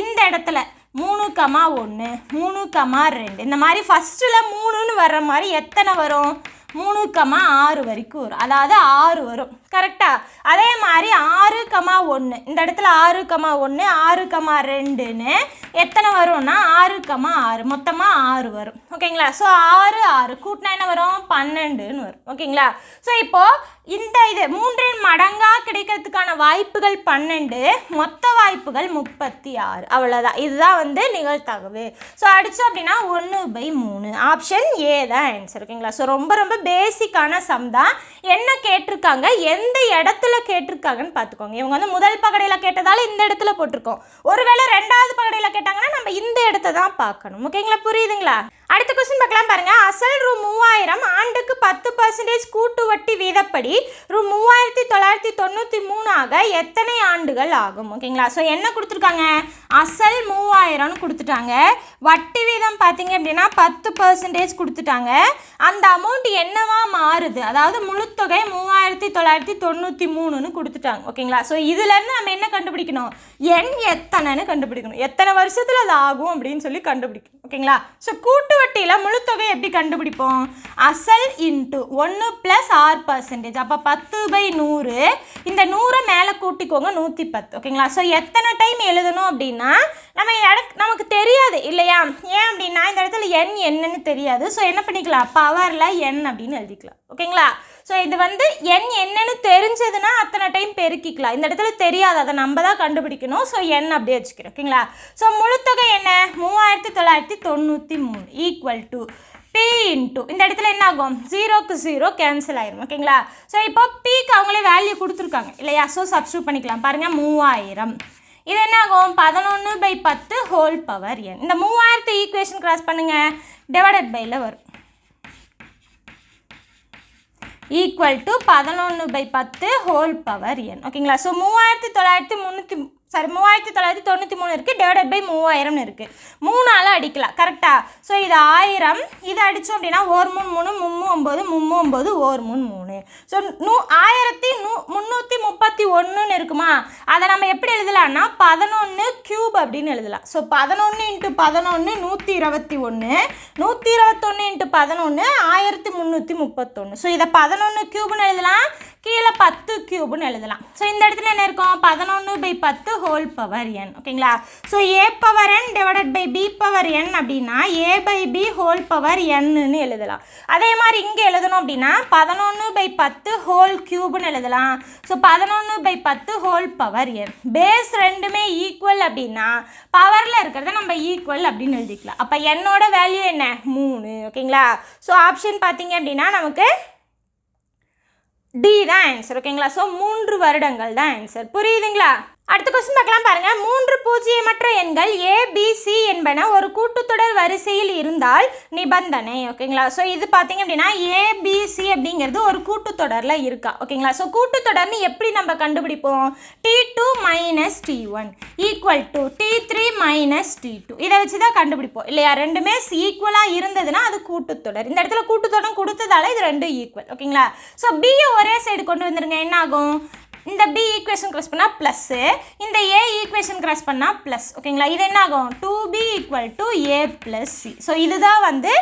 இந்த இடத்துல 3,1 3,2 இந்த மாதிரி ஃபஸ்ட்டில் 3ன்னு வர்ற மாதிரி எத்தனை வரும், 3,6 வரைக்கும் வரும், அதாவது 6 வரும். கரெக்டாக? அதே மாதிரி 6,1 இந்த இடத்துல 6,1 6,2ன்னு எத்தனை வரும்னா 6,6 மொத்தமாக 6 வரும். ஓகேங்களா? ஸோ 6 6 கூட்டினா என்ன வரும், 12ன்னு வரும். ஓகேங்களா? ஸோ இப்போது இந்த இது 3 மடங்காக கிடைக்கிறதுக்கான வாய்ப்புகள் 12, மொத்த வாய்ப்புகள் 36. அவ்வளோதான், இதுதான் வந்து நிகழ்தகவு. ஸோ அடித்தோம் அப்படின்னா 1/3. ஆப்ஷன் ஏ தான் ஆன்சர். ஓகேங்களா? ஸோ ரொம்ப ரொம்ப பேசிக்கான சம் தான். என்ன கேட்டிருக்காங்க, எந்த இடத்துல கேட்டிருக்காங்கன்னு பார்த்துக்கோங்க. இவங்க வந்து முதல் பகடையில் கேட்டதால இந்த இடத்துல போட்டிருக்கோம், ஒருவேளை 2வது பகடையில் கேட்டாங்கன்னா நம்ம இந்த இடத்த தான் பார்க்கணும். ஓகேங்களா? புரியுதுங்களா? அடுத்த கொஸ்டின் பார்க்கலாம் பாருங்க. அசல் ரூ. 3000 ஆண்டுக்கு 10% கூட்டு வட்டி வீதப்படி ரூ. 3993 ஆக எத்தனை ஆண்டுகள் ஆகும்? ஓகேங்களா? ஸோ என்ன கொடுத்துருக்காங்க, அசல் 3000ன்னு கொடுத்துட்டாங்க, வட்டி வீதம் பார்த்தீங்க அப்படின்னா 10% கொடுத்துட்டாங்க. அந்த அமௌண்ட் என்னவா மாறுது, அதாவது முழுத்தொகை 3993ன்னு கொடுத்துட்டாங்க. ஓகேங்களா? ஸோ இதுலேருந்து நம்ம என்ன கண்டுபிடிக்கணும், எண் எத்தனைன்னு கண்டுபிடிக்கணும், எத்தனை வருஷத்தில் அது ஆகும் அப்படின்னு சொல்லி கண்டுபிடிக்கணும். ஓகேங்களா? ஸோ கூட்டு வட்டியில் முழுத்தொகை எப்படி கண்டுபிடிப்போம், அசல் இன்ட்டு 1 + r%. அப்போ 10/100, இந்த 100 மேலே கூட்டிக்கோங்க, 110. ஓகேங்களா? ஸோ எத்தனை டைம் எழுதணும் அப்படின்னா நமக்கு தெரியாது இல்லையா, ஏன் அப்படின்னா இந்த இடத்துல n என்னன்னு தெரியாது. ஸோ என்ன பண்ணிக்கலாம், பவரில் n அப்படின்னு எழுதிக்கலாம். ஓகேங்களா? ஸோ இது வந்து n என்னன்னு தெரிஞ்சதுன்னா அத்தனை டைம் பெருக்கிக்கலாம், இந்த இடத்துல தெரியாது, அதை நம்ம தான் கண்டுபிடிக்கணும். ஸோ n அப்படியே வச்சுக்கிறோம். ஓகேங்களா? ஸோ முழுத்தொகை என்ன, 3993 = P இன்ட்டு இந்த இடத்துல என்ன ஆகும், 0க்கு 0 கேன்சல் ஆயிரும். ஓகேங்களா? ஸோ இப்போ Pக்கு அவங்களே வேல்யூ கொடுத்துருக்காங்க இல்லையா, ஸோ சப்ஸ்டியூட் பண்ணிக்கலாம். பாருங்கள் 3000, இது என்ன ஆகும், 11/10 ஹோல் பவர் n. இந்த 3000 ஈக்குவேஷன் கிராஸ் பண்ணுங்கள், டிவைடட் பையில் வரும், equal to 11/10 whole power n. ஓகேங்களா? ஸோ 3993 இருக்குது, டிவைடட் பை 3000 இருக்குது, 3ஆல் அடிக்கலாம். கரெக்டாக? ஸோ இது 1000, இது அடித்தோம் அப்படின்னா 1 3 3 3 9 3 1 3. ஸோ 1331 இருக்குமா, அதை நம்ம எப்படி எழுதலாம்னா 11 கியூப் அப்படின்னு எழுதலாம். ஸோ 11 × 11 121, 121 × 11 1331. ஸோ இதை 11 கியூப்னு எழுதலாம், கீழே 10 கியூப்னு எழுதலாம். ஸோ இந்த இடத்துல என்ன இருக்கும் 11/10 ஹோல் பவர் n. ஓகேங்களா? So a power n divided by b power n அப்படின்னா a/b ஹோல் பவர் nன்னு எழுதலாம். அதே மாதிரி இங்கே எழுதணும் அப்படின்னா 11/10 ஹோல் கியூப்னு எழுதலாம். So 11/10 whole power n. Base ரெண்டுமே ஈக்குவல் அப்படின்னா பவரில் இருக்கிறத நம்ம ஈக்குவல் அப்படின்னு எழுதிக்கலாம். அப்போ என்னோட வேல்யூ என்ன 3. ஓகேங்களா? ஸோ ஆப்ஷன் பார்த்தீங்க அப்படின்னா நமக்கு டி தான் ஆன்சர். ஓகேங்களா? ஸோ 3 வருடங்கள் தான் ஆன்சர். புரியுதுங்களா? அடுத்த கொஸ்டின் பார்க்கலாம் பாருங்க. 3 பூஜ்ஜியமற்ற எண்கள் ABC என்பன ஒரு கூட்டுத்தொடர் வரிசையில் இருந்தால் நிபந்தனை. ஓகேங்களா? ஸோ இது பார்த்தீங்க அப்படின்னா ABC அப்படிங்கிறது ஒரு கூட்டுத்தொடரில் இருக்கா. ஓகேங்களா? ஸோ கூட்டுத்தொடர்னு எப்படி நம்ம கண்டுபிடிப்போம்? T2 minus T1 equal to T3 minus T2. இதை வச்சு தான் கண்டுபிடிப்போம் இல்லையா? ரெண்டுமே ஈக்குவலாக இருந்ததுன்னா அது கூட்டுத்தொடர். இந்த இடத்துல கூட்டுத்தொடர் கொடுத்ததால இது ரெண்டும் ஈக்குவல். ஓகேங்களா? ஸோ பியை ஒரே சைடு கொண்டு வந்துருங்க. என்ன ஆகும்? இந்த b ஈக்குவேஷன் கிராஸ் பண்ணால் ப்ளஸ்ஸு, இந்த a ஈக்குவேஷன் கிராஸ் பண்ணால் ப்ளஸ். ஓகேங்களா? இது என்ன ஆகும் 2b equal to a plus c. So இதுதான் வந்து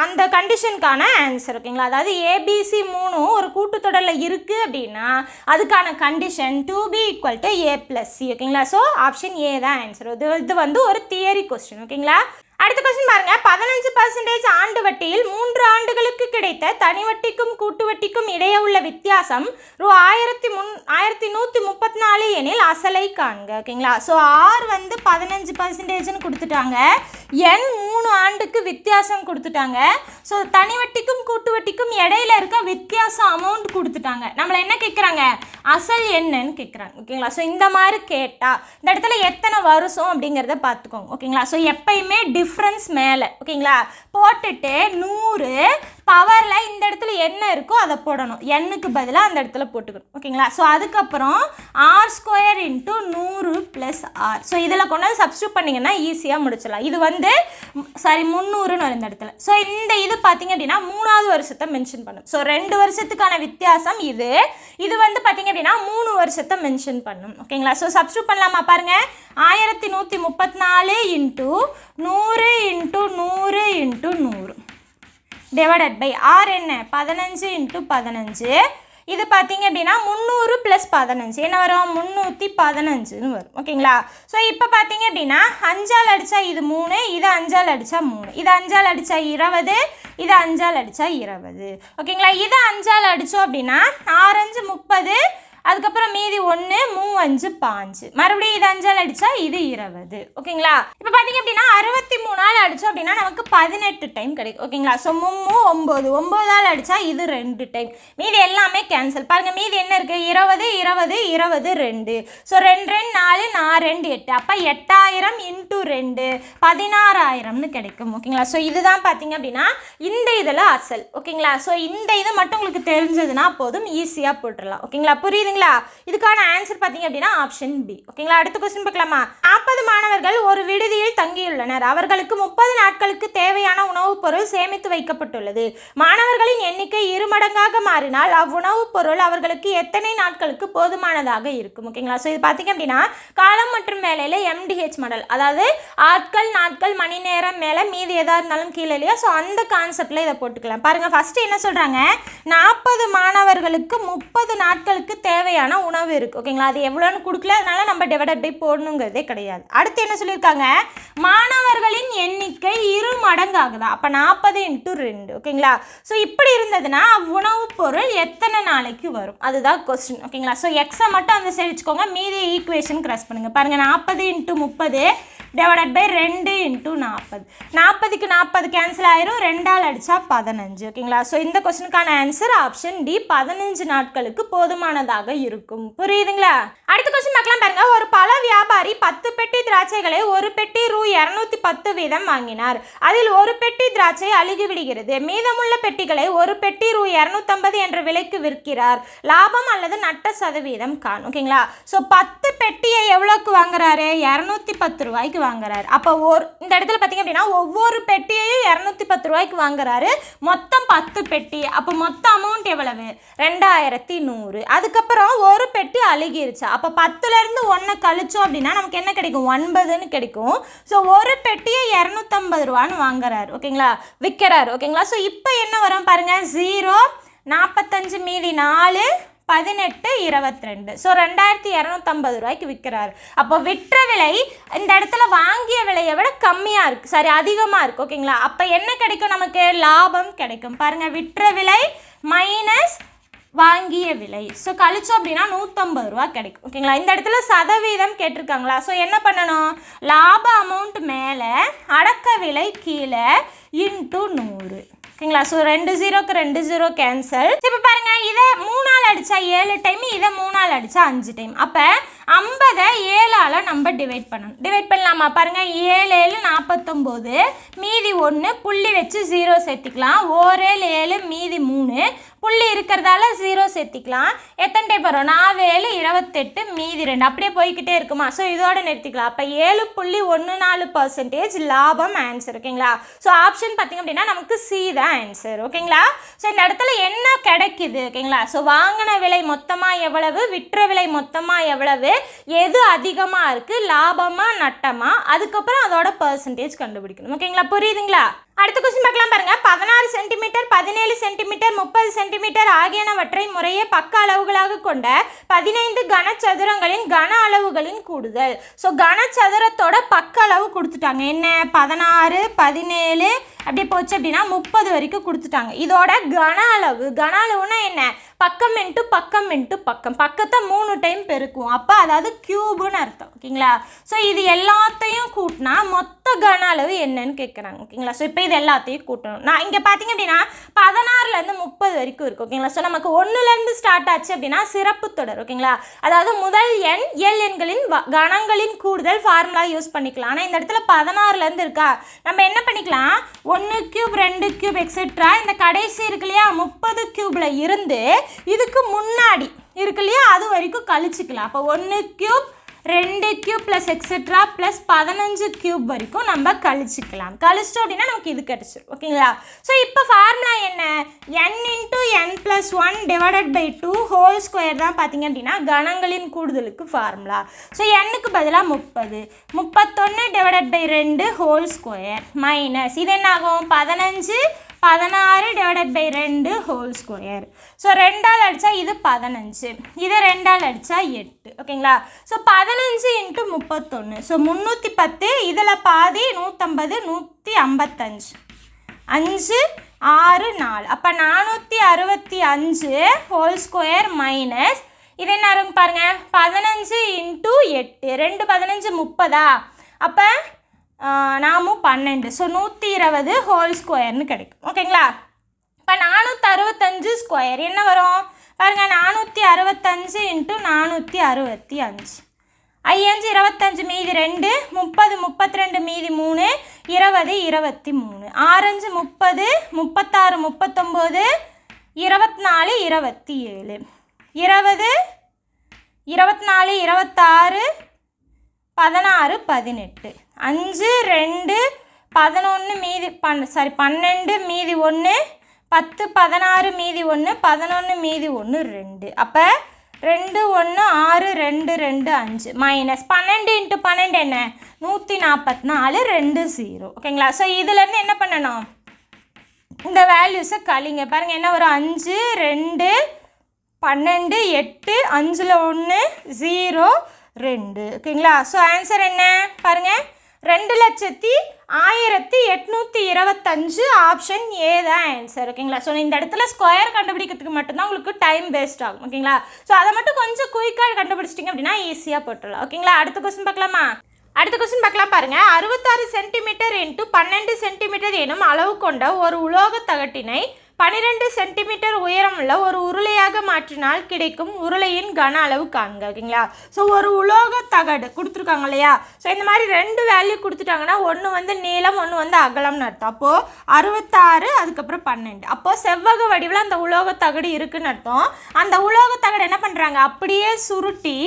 அந்த கண்டிஷனுக்கான ஆன்சர். ஓகேங்களா? அதாவது ABC 3 ஒரு கூட்டுத்தொடரில் இருக்குது அப்படின்னா அதுக்கான condition 2b equal to a plus c. ஓகேங்களா? ஸோ ஆப்ஷன் ஏ தான் ஆன்சர். இது வந்து ஒரு தியரி கொஸ்டின். ஓகேங்களா? அடுத்த கொஸ்டின் பாருங்க. 15% ஆண்டு வட்டியில் 3 ஆண்டுகளுக்கு கிடைத்த தனி வட்டிக்கும் கூட்டு வட்டிக்கும் இடையே உள்ள வித்தியாசம் ரூ. 1134 எனில் அசலை காண்க. ஓகேங்களா? ஸோ ஆர் வந்து 15%ன்னு கொடுத்துட்டாங்க. n 3 ஆண்டுக்கு வித்தியாசம் கொடுத்துட்டாங்க. ஸோ தனி வட்டிக்கும் கூட்டு வட்டிக்கும் இடையில இருக்க வித்தியாசம் அமௌண்ட் கொடுத்துட்டாங்க. நம்மளை என்ன கேட்குறாங்க? அசல் என்னன்னு கேட்குறாங்க. ஓகேங்களா? ஸோ இந்த மாதிரி கேட்டால் இந்த இடத்துல எத்தனை வருஷம் அப்படிங்கிறத பார்த்துக்கோங்க. ஓகேங்களா? ஸோ எப்பயுமே டிஃப்ரென்ஸ் மேலே ஓகேங்களா போட்டுட்டு 100 பவரில் இந்த இடத்துல என்ன இருக்கோ அதை போடணும். எண்ணுக்கு பதிலாக அந்த இடத்துல போட்டுக்கணும். ஓகேங்களா? ஸோ அதுக்கப்புறம் r² இன்ட்டு 100 + r. ஸோ இதில் கொண்டு வந்து சப்ஸ்டியூட் பண்ணிங்கன்னா ஈஸியாக முடிச்சிடலாம். இது வந்து 300ன்னு வரும் இந்த இடத்துல. ஸோ இந்த இது பார்த்தீங்க அப்படின்னா 3வது வருஷத்தை மென்ஷன் பண்ணும். ஸோ 2 வருஷத்துக்கான வித்தியாசம் இது வந்து பார்த்தீங்க அப்படின்னா 3 வருஷத்தை மென்ஷன் பண்ணும். ஓகேங்களா? ஸோ சப்ஸ்டியூட் பண்ணலாமா பாருங்கள். 1134 into 100 into 100 into 100 divided by R என்ன 15 இன்ட்டு 15. இது பார்த்தீங்க அப்படின்னா 300 + 15 என்ன வரும் 315ன்னு வரும். ஓகேங்களா? ஸோ இப்போ பார்த்தீங்க அப்படின்னா 5ஆல் அடித்தா இது 3, இது 5ஆல் அடித்தா 3, இது 5ஆல் அடித்தா 20, இது 5ஆல் அடித்தா 20. ஓகேங்களா? இது 5ஆல் அடித்தோம் அப்படின்னா 6×5 30, அதுக்கப்புறம் மீதி 1 3×5 5, மறுபடியும் இது 5ஆல் அடித்தா இது 20. ஓகேங்களா? இப்போ பார்த்தீங்க அப்படின்னா 63ஆல் அடித்தோம் அப்படின்னா நமக்கு 18 டைம் கிடைக்கும். ஓகேங்களா? ஸோ 9 9ஆல் அடித்தா இது 2 டைம், மீதி எல்லாமே கேன்சல். பாருங்கள் மீதி என்ன இருக்குது 20 20 20 2. ஸோ 2 2 4 4 2 8. அப்போ 8000 இன்ட்டு 2 16000ன்னு கிடைக்கும். ஓகேங்களா? ஸோ இதுதான் பார்த்தீங்க அப்படின்னா இந்த இதில் அசல். ஓகேங்களா? ஸோ இந்த இது மட்டும் உங்களுக்கு தெரிஞ்சதுன்னா போதும், ஈஸியாக போட்டுடலாம். ஓகேங்களா? புரியுதுங்களா? இதுக்கான ஆன்சர் பார்த்தீங்க அப்படின்னா ஆப்ஷன் பி. ஓகேங்களா? அடுத்த கொஸ்டின் பார்க்கலாமா. 40 மாணவர்கள் ஒரு விடுதியில் தங்கியுள்ளனர். அவர்களுக்கு 30 நாட்களுக்கு தேவையான உணவுப் பொருள் சேமித்து வைக்கப்பட்டுள்ளது. மாணவர்களின் எண்ணிக்கை 2 மடங்காக மாறினால் அவ்வுணவுப் பொருள் அவர்களுக்கு எத்தனை நாட்களுக்கு போதுமானதாக இருக்கும்? ஓகேங்களா? ஸோ இது பார்த்தீங்க அப்படின்னா காலம் மற்றும் வேலையில் MDH மாடல், அதாவது ஆட்கள் நாட்கள் மணி நேரம் மேலே மீதி எதாக இருந்தாலும் கீழே இல்லையா? ஸோ அந்த கான்செப்டில் இதை போட்டுக்கலாம். பாருங்கள் ஃபஸ்ட்டு என்ன சொல்கிறாங்க 40 மாணவர்களுக்கு 30 நாட்களுக்கு தேவையான உணவு இருக்குது. ஓகேங்களா? அது எவ்வளோன்னு கொடுக்கல, அதனால நம்ம டிவைடட் பை போடணுங்கிறதே கிடையாது. அடுத்து என்ன சொல்லியிருக்காங்க மாணவர்களின் எண்ணிக்கை 2 மடங்காகுதா. அப்போ 40 × 2. ஓகேங்களா? ஸோ இப்படி இருந்ததுன்னா உணவுப் பொருள் எத்தனை நாளைக்கு வரும், அதுதான் கொஸ்டின். ஓகேங்களா? ஸோ எக்ஸை மட்டும் அந்த சைடு வச்சுக்கோங்க, மீதி ஈக்குவேஷன் கிராஸ் பண்ணுங்கள். பாருங்கள் 40 × 30 டிவைடட் பை 2 × 40. 40க்கு 40 கேன்சல் ஆயிரும், 2ஆல் அடித்தா 15. ஓகேங்களா? ஸோ இந்த கொஸ்டினுக்கான ஆன்சர் ஆப்ஷன் டி 15 நாட்களுக்கு போதுமானதாக இருக்கும். புரியுதுங்களா? அடுத்த கொஸ்டின் பார்க்கலாம் பாருங்க. ஒரு பழ வியாபாரி 10 பெட்டி திராட்சைகளை ஒரு பெட்டி ரூ. 210 வீதம் வாங்கினார். அதில் ஒரு பெட்டி திராட்சை அழுகி விடுகிறது. மீதமுள்ள பெட்டிகளை ஒரு பெட்டி ரூ. 250 என்ற விலைக்கு விற்கிறார். லாபம் அல்லது நட்ட சதவீதம் காண். ஓகேங்களா? ஸோ 10 பெட்டியை எவ்வளோக்கு வாங்குறாரு 210 ரூபாய்க்கு வாங்குறாரு. அப்போ இந்த இடத்துல பார்த்தீங்க அப்படின்னா ஒவ்வொரு பெட்டியையும் 210 ரூபாய்க்கு வாங்குறாரு. மொத்தம் 10 பெட்டி. அப்போ மொத்த அமௌண்ட் எவ்வளவு 2100. அதுக்கப்புறம் ஒரு பெட்டி அழுகிருச்சு. அப்போ 10லேருந்து 1 கழிச்சோம் அப்படின்னா நமக்கு என்ன கிடைக்கும் 9ன்னு கிடைக்கும். ஸோ ஒரு பெட்டியை 250 ரூபான்னு வாங்குறாரு. ஓகேங்களா? விற்கிறாரு. ஓகேங்களா? ஸோ இப்போ என்ன வரும் பாருங்க 0 45 மீதி 4 18 22. ஸோ 2250 ரூபாய்க்கு விற்கிறாரு. அப்போ விற்ற விலை இந்த இடத்துல வாங்கிய விலையை விட கம்மியாக இருக்குது, சரி அதிகமாக இருக்குது. ஓகேங்களா, அப்போ என்ன கிடைக்கும், நமக்கு லாபம் கிடைக்கும். பாருங்கள், விற்ற விலை மைனஸ் வாங்கிய விலை. ஸோ கழிச்சோம் அப்படின்னா 150 ரூபா கிடைக்கும். ஓகேங்களா, இந்த இடத்துல சதவீதம் கேட்டிருக்காங்களா, ஸோ என்ன பண்ணணும், லாப அமௌண்ட் மேலே அடக்க விலை கீழே இன்ட்டு 100. ஓகேங்களா, ஸோ 2 0க்கு 2 0 கேன்சல். இப்போ பாருங்கள், இதை 3ஆல் அடித்தா 7 டைம், இதை 3ஆல் அடித்தா 5 டைம். அப்போ 50 7ஆல் நம்ம டிவைட் பண்ணணும். டிவைட் பண்ணலாமா, பாருங்கள், 7 7 49, மீதி 1 புள்ளி வச்சு 0 சேர்த்திக்கலாம். 1 7 7 மீதி 3 புள்ளி இருக்கிறதால 0 சேர்த்திக்கலாம். எத்தனை டைம் வரும், 4 7 28 மீதி 2, அப்படியே போய்கிட்டே இருக்குமா. ஸோ இதோட நிறுத்திக்கலாம். அப்போ 7.14% லாபம் ஆன்சர். ஓகேங்களா, ஸோ ஆப்ஷன் பார்த்திங்க அப்படின்னா நமக்கு சி தான் ஆன்சர். ஓகேங்களா, ஸோ இந்த இடத்துல என்ன கிடைக்குது. ஓகேங்களா, ஸோ வாங்கின விலை மொத்தமாக எவ்வளவு, விற்ற விலை மொத்தமாக எவ்வளவு, எது அதிகமாக இருக்குது, லாபமாக நட்டமா, அதுக்கப்புறம் அதோட பர்சன்டேஜ் கண்டுபிடிக்கணும். ஓகேங்களா, புரியுதுங்களா. அடுத்த கொஸ்டின் பார்க்கலாம் பாருங்க. 16 சென்டிமீட்டர் 17 சென்டிமீட்டர் 30 சென்டிமீட்டர் ஆகியனவற்றை முறையே பக்க அளவுகளாக கொண்ட 15 கனசதுரங்களின் கன அளவுகளின் கூடுதல். ஸோ கனசதுரத்தோட பக்க அளவு கொடுத்துட்டாங்க. என்ன, 16 17 அப்படி போச்சு அப்படின்னா 30 வரைக்கும் கொடுத்துட்டாங்க. இதோட கன அளவுனா என்ன, பக்கம் இன்ட்டு பக்கம் இன்ட்டு பக்கம், பக்கத்தை 3 டைம் பெருக்கும். அப்போ அதாவது கியூபுன்னு அர்த்தம். ஓகேங்களா, ஸோ இது எல்லாத்தையும் கூட்டினா மொத்த கன அளவு என்னன்னு கேட்குறாங்க. ஓகேங்களா, ஸோ இப்போ இது எல்லாத்தையும் கூட்டணும். நான் இங்கே பார்த்தீங்க அப்படின்னா 16லேருந்து 30 வரைக்கும் இருக்குது. ஓகேங்களா, ஸோ நமக்கு 1லேருந்து ஸ்டார்ட் ஆச்சு அப்படின்னா சிறப்பு தொடர். ஓகேங்களா, அதாவது முதல் எண் எல் எண்களின் கணங்களின் கூடுதல் ஃபார்முலா யூஸ் பண்ணிக்கலாம். ஆனால் இந்த இடத்துல 16லேருந்து இருக்கா, நம்ம என்ன பண்ணிக்கலாம், 1 கியூப் 2 கியூப் எக்ஸெட்ரா, இந்த கடைசி இருக்கு இல்லையா 30 கியூபில் இருந்து இதுக்கு முன்னாடி இருக்கு இல்லையா அது வரைக்கும் கழிச்சிக்கலாம். அப்போ 1 cube 2 cube plus etcetera plus 15 cube வரைக்கும் நம்ம கழிச்சிக்கலாம். கழிச்சிட்டோம் அப்படின்னா நமக்கு இது கிடச்சிடும். ஓகேங்களா, ஸோ இப்போ ஃபார்முலா என்ன, n into n + 1 divided by 2 whole square தான் பார்த்தீங்க அப்படின்னா கணங்களின் கூடுதலுக்கு ஃபார்முலா. ஸோ n-க்கு பதிலாக 30, 31 divided by 2 whole square minus இது என்ன ஆகும், 15 16 divided by 2 whole square. So 2ஆல் அடித்தா இது 15, இதை 2ஆல் அடித்தா 8. ஓகேங்களா, ஸோ 15 இன்ட்டு 31, ஸோ 310, இதில் பாதி 150 155 5 6 4, அப்போ 465 ஹோல் ஸ்கொயர் மைனஸ் இது என்ன இருக்கும் பாருங்கள், 15 இன்ட்டு 8, 2 15 30, அப்போ நாமும் 12, ஸோ 120 ஹோல் ஸ்கொயர்னு கிடைக்கும். ஓகேங்களா, இப்போ 465 ஸ்கொயர் என்ன வரும் பாருங்கள், 465 இன்ட்டு 465, 5 25 மீதி 2 30 32 மீதி 3 20 23, 6 30 36 39 24 27 20 24 26 16 18 5 2 11 மீதி 12 மீதி 1 10 16 மீதி 1 11 மீதி 1 2, அப்போ 2 1 6 2 2 5 மைனஸ் 12 இன்ட்டு 12 என்ன 144 2 0. ஓகேங்களா, ஸோ இதுலேருந்து என்ன பண்ணணும், இந்த வேல்யூஸை கழிங்க. பாருங்கள் என்ன ஒரு 5 2 12 8 5ல் 1 0 2. ஓகேங்களா, ஸோ ஆன்சர் என்ன பாருங்கள், 2,01,825 ஆப்ஷன் ஏ தான் ஆன்சர். ஓகேங்களா, ஸோ இந்த இடத்துல ஸ்கொயர் கண்டுபிடிக்கிறதுக்கு மட்டும்தான் உங்களுக்கு டைம் வேஸ்ட் ஆகும். ஓகேங்களா, ஸோ அதை மட்டும் கொஞ்சம் குயிக்காக கண்டுபிடிச்சிட்டிங்க அப்படின்னா ஈஸியாக போட்டுடலாம். ஓகேங்களா, அடுத்த கொஸ்டின் பார்க்கலாமா. அடுத்த கொஸ்டின் பார்க்கலாம் பாருங்கள். 66 சென்டிமீட்டர் இன்ட்டு 12 சென்டிமீட்டர் எனும் அளவு கொண்ட ஒரு உலோக தகட்டினை 12 சென்டிமீட்டர் உயரமுள்ள ஒரு உருளையாக மாற்றினால் கிடைக்கும் உருளையின் கன அளவு காண்க. ஓகேங்களா, ஸோ ஒரு உலோக தகடு கொடுத்துருக்காங்க இல்லையா, ஸோ இந்த மாதிரி 2 வேல்யூ கொடுத்துட்டாங்கன்னா ஒன்று வந்து நீளம் ஒன்று வந்து அகலம்னு அர்த்தம். அப்போது 66 அதுக்கப்புறம் 12, அப்போது செவ்வக வடிவில் அந்த உலோக தகடு இருக்குன்னு அர்த்தம். அந்த உலோக தகடு என்ன பண்ணுறாங்க, அப்படியே சுருட்டி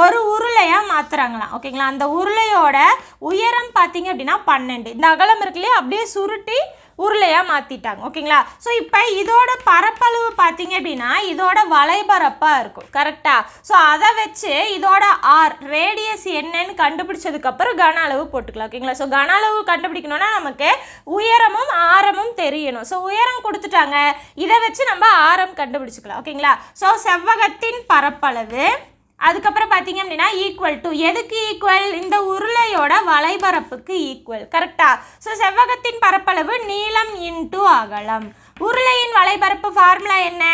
ஒரு உருளையாக மாற்றுறாங்களாம். ஓகேங்களா, அந்த உருளையோட உயரம் பார்த்தீங்க அப்படின்னா 12, இந்த அகலம் இருக்கு இல்லையா அப்படியே சுருட்டி உருளையாக மாற்றிட்டாங்க. ஓகேங்களா? ஸோ இப்போ இதோட பரப்பளவு பார்த்தீங்க அப்படின்னா இதோட வளைபரப்பாக இருக்கும். கரெக்டாக? ஸோ அதை வச்சு இதோட ஆர் ரேடியஸ் என்னன்னு கண்டுபிடிச்சதுக்கப்புறம் கன அளவு போட்டுக்கலாம். ஓகேங்களா? ஸோ கன அளவு கண்டுபிடிக்கணும்னா நமக்கு உயரமும் ஆரமும் தெரியணும். ஸோ உயரம் கொடுத்துட்டாங்க, இதை வச்சு நம்ம ஆரம் கண்டுபிடிச்சிக்கலாம். ஓகேங்களா? ஸோ செவ்வகத்தின் பரப்பளவு அதுக்கப்புறம் பார்த்தீங்க அப்படின்னா ஈக்குவல் டு எதுக்கு ஈக்குவல்? இந்த உருளையோட வளைபரப்புக்கு ஈக்குவல். கரெக்டா? ஸோ செவ்வகத்தின் பரப்பளவு நீளம் இன்டு அகலம். உருளையின் வளைபரப்பு ஃபார்முலா என்ன?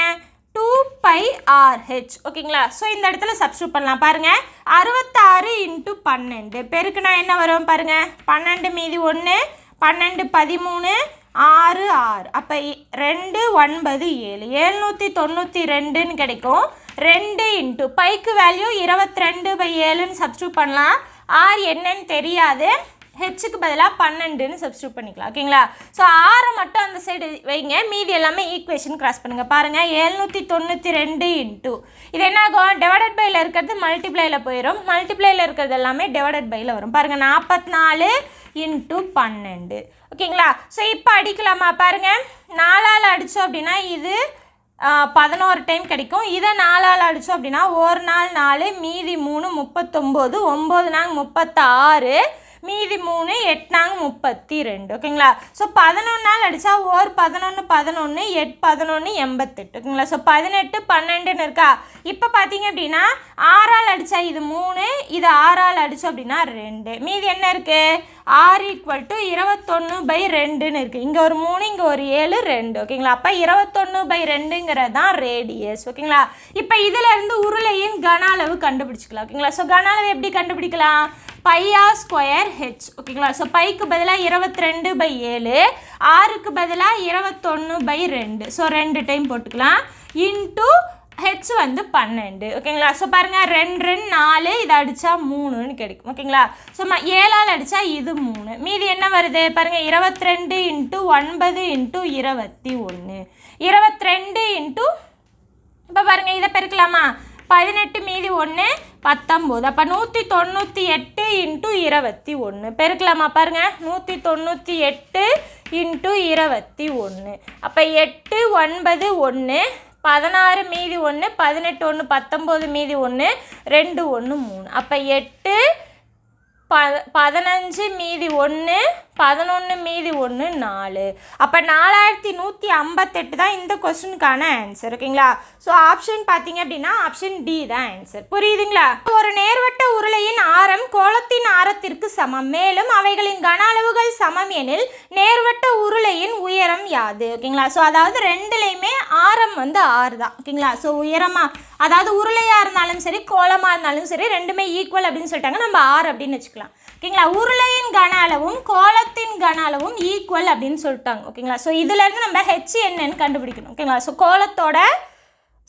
2πRh. ஓகேங்களா? ஸோ இந்த இடத்துல சப்ஸ்டியூட் பண்ணலாம். பாருங்க, 66 × 12 பெருக்குனா என்ன வரும் பாருங்க, 12 மீதி 1, 12 13, 6 6. அப்போ 2 9 7 792ன்னு கிடைக்கும். 2 இன்ட்டு பைக்கு வேல்யூ 22/7ன்னு சப்ஸ்டியூட் பண்ணலாம். ஆர் என்னன்னு தெரியாது, ஹெச்சுக்கு பதிலாக 12ன்னு சப்ஸ்டியூட் பண்ணிக்கலாம். ஓகேங்களா? ஸோ ஆரை மட்டும் அந்த சைடு வைங்க, மீதி எல்லாமே ஈக்குவேஷன் கிராஸ் பண்ணுங்கள். பாருங்கள், 792 இன்ட்டு இது என்ன ஆகும்? டிவைடட் பையில் இருக்கிறது மல்டிப்ளையில் போயிடும், மல்டிப்ளையில் இருக்கிறது எல்லாமே டிவைடட் பையில் வரும். பாருங்கள், 44 × 12. ஓகேங்களா? ஸோ இப்போ அடிக்கலாமா? பாருங்கள், 4ஆல் அடித்தோம் அப்படின்னா இது 11 டைம் கிடைக்கும். இதை 4ஆல் அடித்தோம் அப்படின்னா ஒரு நாள் 4, மீதி 3 39, 9 நாங்க 36, மீதி 3 8 நாங்க 32. ஓகேங்களா? ஸோ 11 நாள் அடித்தா ஒரு 11 11 8 11 88. ஓகேங்களா? ஸோ 18 12ன்னு இருக்கா? இப்போ பார்த்தீங்க அப்படின்னா 6ஆல் அடித்தா இது 3, இது 6ஆல் அடித்தோம் அப்படின்னா 2, மீதி என்ன இருக்குது? R = 21/2ன்னு இருக்குது. இங்கே ஒரு 3, இங்கே ஒரு 7 2. ஓகேங்களா? அப்போ 21/2ங்கிறது தான் ரேடியஸ். ஓகேங்களா? இப்போ இதிலேருந்து உருளையின் கன அளவு கண்டுபிடிச்சிக்கலாம். ஓகேங்களா? ஸோ கன அளவு எப்படி கண்டுபிடிக்கலாம்? πr²h. ஓகேங்களா? ஸோ பைக்கு பதிலாக 22/7, ஆருக்கு பதிலாக 21/2. ஸோ 2 டைம் போட்டுக்கலாம். இன்ட்டு ஹெச் வந்து 12. ஓகேங்களா? ஸோ பாருங்கள், 2 2 4, இதை அடித்தா 3ன்னு கிடைக்கும். ஓகேங்களா? ஸோ 7ஆல் அடித்தா இது 3, மீதி என்ன வருது பாருங்கள், 22 × 9 × 21. 22 இன்ட்டு இப்போ பாருங்கள், இதை பெருக்கலாமா? 18 மீதி 1 19. அப்போ 198 × 21 பெருக்கலாமா? பாருங்கள், 198 × 21. அப்போ 8 9 1, 16 மீதி 1, 18 1, 19 மீதி 1, 2 1 3. அப்போ 8 15 மீதி 1, 11 மீதி 1 4. அப்போ 4158 தான் இந்த கொஸ்டினுக்கான ஆன்சர். ஓகேங்களா? ஸோ ஆப்ஷன் பார்த்தீங்க அப்படின்னா ஆப்ஷன் டி தான் ஆன்சர். புரியுதுங்களா? ஒரு நேர்வட்ட உருளையின் ஆரம் கோளத்தின் ஆரத்திற்கு சமம், மேலும் அவைகளின் கன அளவுகள் சமம் எனில் நேர்வட்ட உருளையின் உயரம் யாது? ஓகேங்களா? ஸோ அதாவது ரெண்டுலேயுமே ஆரம் வந்து 6 தான். ஓகேங்களா? ஸோ உயரமாக அதாவது உருளையாக இருந்தாலும் சரி கோளமாக இருந்தாலும் சரி ரெண்டுமே ஈக்குவல் அப்படின்னு சொல்லிட்டாங்க, நம்ம 6 அப்படின்னு வச்சுக்கலாம். ஓகேங்களா? உருளையின் கன அளவும் கோளத்தின் கன அளவும் ஈக்குவல் அப்படின்னு சொல்லிட்டாங்க. ஓகேங்களா? ஸோ இதுலேருந்து நம்ம ஹெச் என்னன்னு கண்டுபிடிக்கணும். ஓகேங்களா?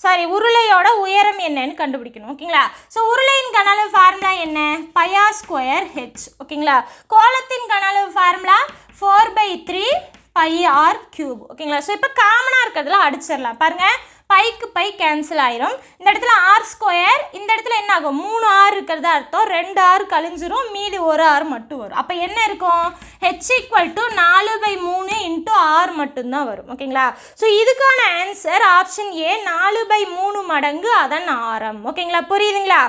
ஸோ உருளையோட உயரம் என்னன்னு கண்டுபிடிக்கணும். ஓகேங்களா? ஸோ உருளையின் கன அளவு ஃபார்முலா என்ன? πr²h. ஓகேங்களா? கோளத்தின் கன அளவு ஃபார்முலா 4/3 πr³. ஓகேங்களா? ஸோ இப்போ காமனாக இருக்கிறதுல அடிச்சிடலாம். பாருங்கள், பைக்கு பை கேன்சல் ஆயிரும். இந்த இடத்துல r², இந்த இடத்துல என்ன ஆகும்? 3 r இருக்கிறதா அர்த்தம், 2 r கழிஞ்சிரும், மீதி 1 r மட்டும் வரும். அப்போ என்ன இருக்கும்? h = 4/3 × r மட்டும்தான் வரும். ஓகேங்களா? ஸோ இதுக்கான ஆன்சர் ஆப்ஷன் ஏ, 4/3 மடங்கு அதன் ஆரம். ஓகேங்களா? புரியுதுங்களா?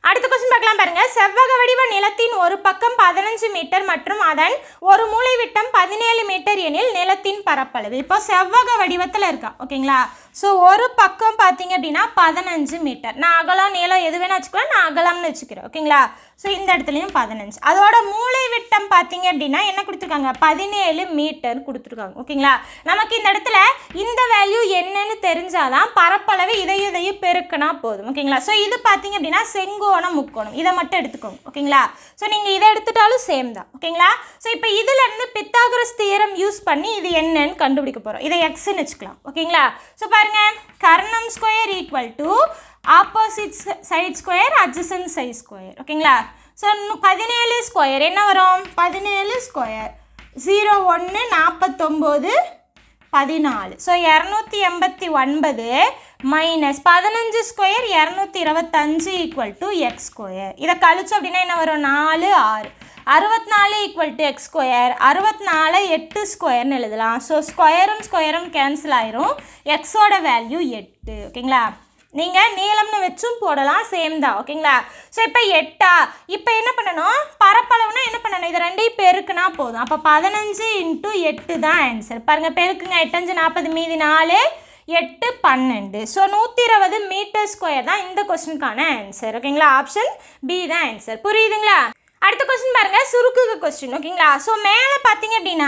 அடுத்த கொஸ்டின் பார்க்கலாம். பாருங்க, செவ்வக வடிவ நிலத்தின் ஒரு பக்கம் 15 மீட்டர் மற்றும் அதன் ஒரு மூலை விட்டம் 17 மீட்டர் எனில் நிலத்தின் பரப்பளவு. இப்போ செவ்வக வடிவத்தில் இருக்கா. ஓகேங்களா? ஸோ ஒரு பக்கம் பார்த்தீங்க அப்படின்னா 15 மீட்டர். நான் அகலம் நீளம் எது வேணா வச்சுக்கலாம், நான் அகலம்னு வச்சுக்கிறேன். ஓகேங்களா? ஸோ இந்த இடத்துலையும் 15. அதோட மூலை விட்டம் பார்த்தீங்க அப்படின்னா என்ன கொடுத்துருக்காங்க? 17 மீட்டர் கொடுத்துருக்காங்க. ஓகேங்களா? நமக்கு இந்த இடத்துல இந்த வேல்யூ என்னன்னு தெரிஞ்சாதான் பரப்பளவு இதையும் பெருக்கினா போதும். ஓகேங்களா? ஸோ இது பார்த்தீங்க அப்படின்னா செங்கோணம் முக்கோணம், இதை மட்டும் எடுத்துக்கோங்க. ஓகேங்களா? ஸோ நீங்கள் இதை எடுத்துட்டாலும் சேம் தான். ஓகேங்களா? ஸோ இப்போ இதுலேருந்து பித்தாகரஸ் தியரம் யூஸ் பண்ணி இது என்னன்னு கண்டுபிடிக்க போகிறோம். இதை எக்ஸ்ன்னு வச்சுக்கலாம். ஓகேங்களா? ஸோ பாருங்க, கர்ணம் square equal to opposite side square adjacent side square. ஓகேங்களா? ஸோ 17 ஸ்கொயர் என்ன வரும்? 17 square 0 1 49 14. So 289 minus 15 square 225 equal to x square. இதை கழிச்சோம் அப்படின்னா என்ன வரும்? 4 6. 64 ஈக்குவல் டு எக்ஸ் ஸ்கொயர், 64 8 ஸ்கொயர்னு எழுதலாம். ஸோ ஸ்கொயரும் கேன்சல் ஆயிரும், எக்ஸோட வேல்யூ 8. ஓகேங்களா? நீங்கள் நீளம்னு வச்சும் போடலாம், சேம் தான். ஓகேங்களா? ஸோ இப்போ 8 இப்போ என்ன பண்ணணும், பரப்பளவுனா என்ன பண்ணணும், இது ரெண்டையும் பெருக்குனா போதும். அப்போ 15 × 8 தான் ஆன்சர். பாருங்கள், பெருக்குங்க, 8 5 40, மீதி 4, 8 12. ஸோ 120 மீட்டர் ஸ்கொயர் தான் இந்த கொஸ்டினுக்கான ஆன்சர். ஓகேங்களா? ஆப்ஷன் பி தான் ஆன்சர். புரியுதுங்களா? அடுத்த கொஸ்டின் பாருங்க, சுருக்குக கொஸ்டின். ஓகேங்களா? ஸோ மேலே பார்த்தீங்க அப்படின்னா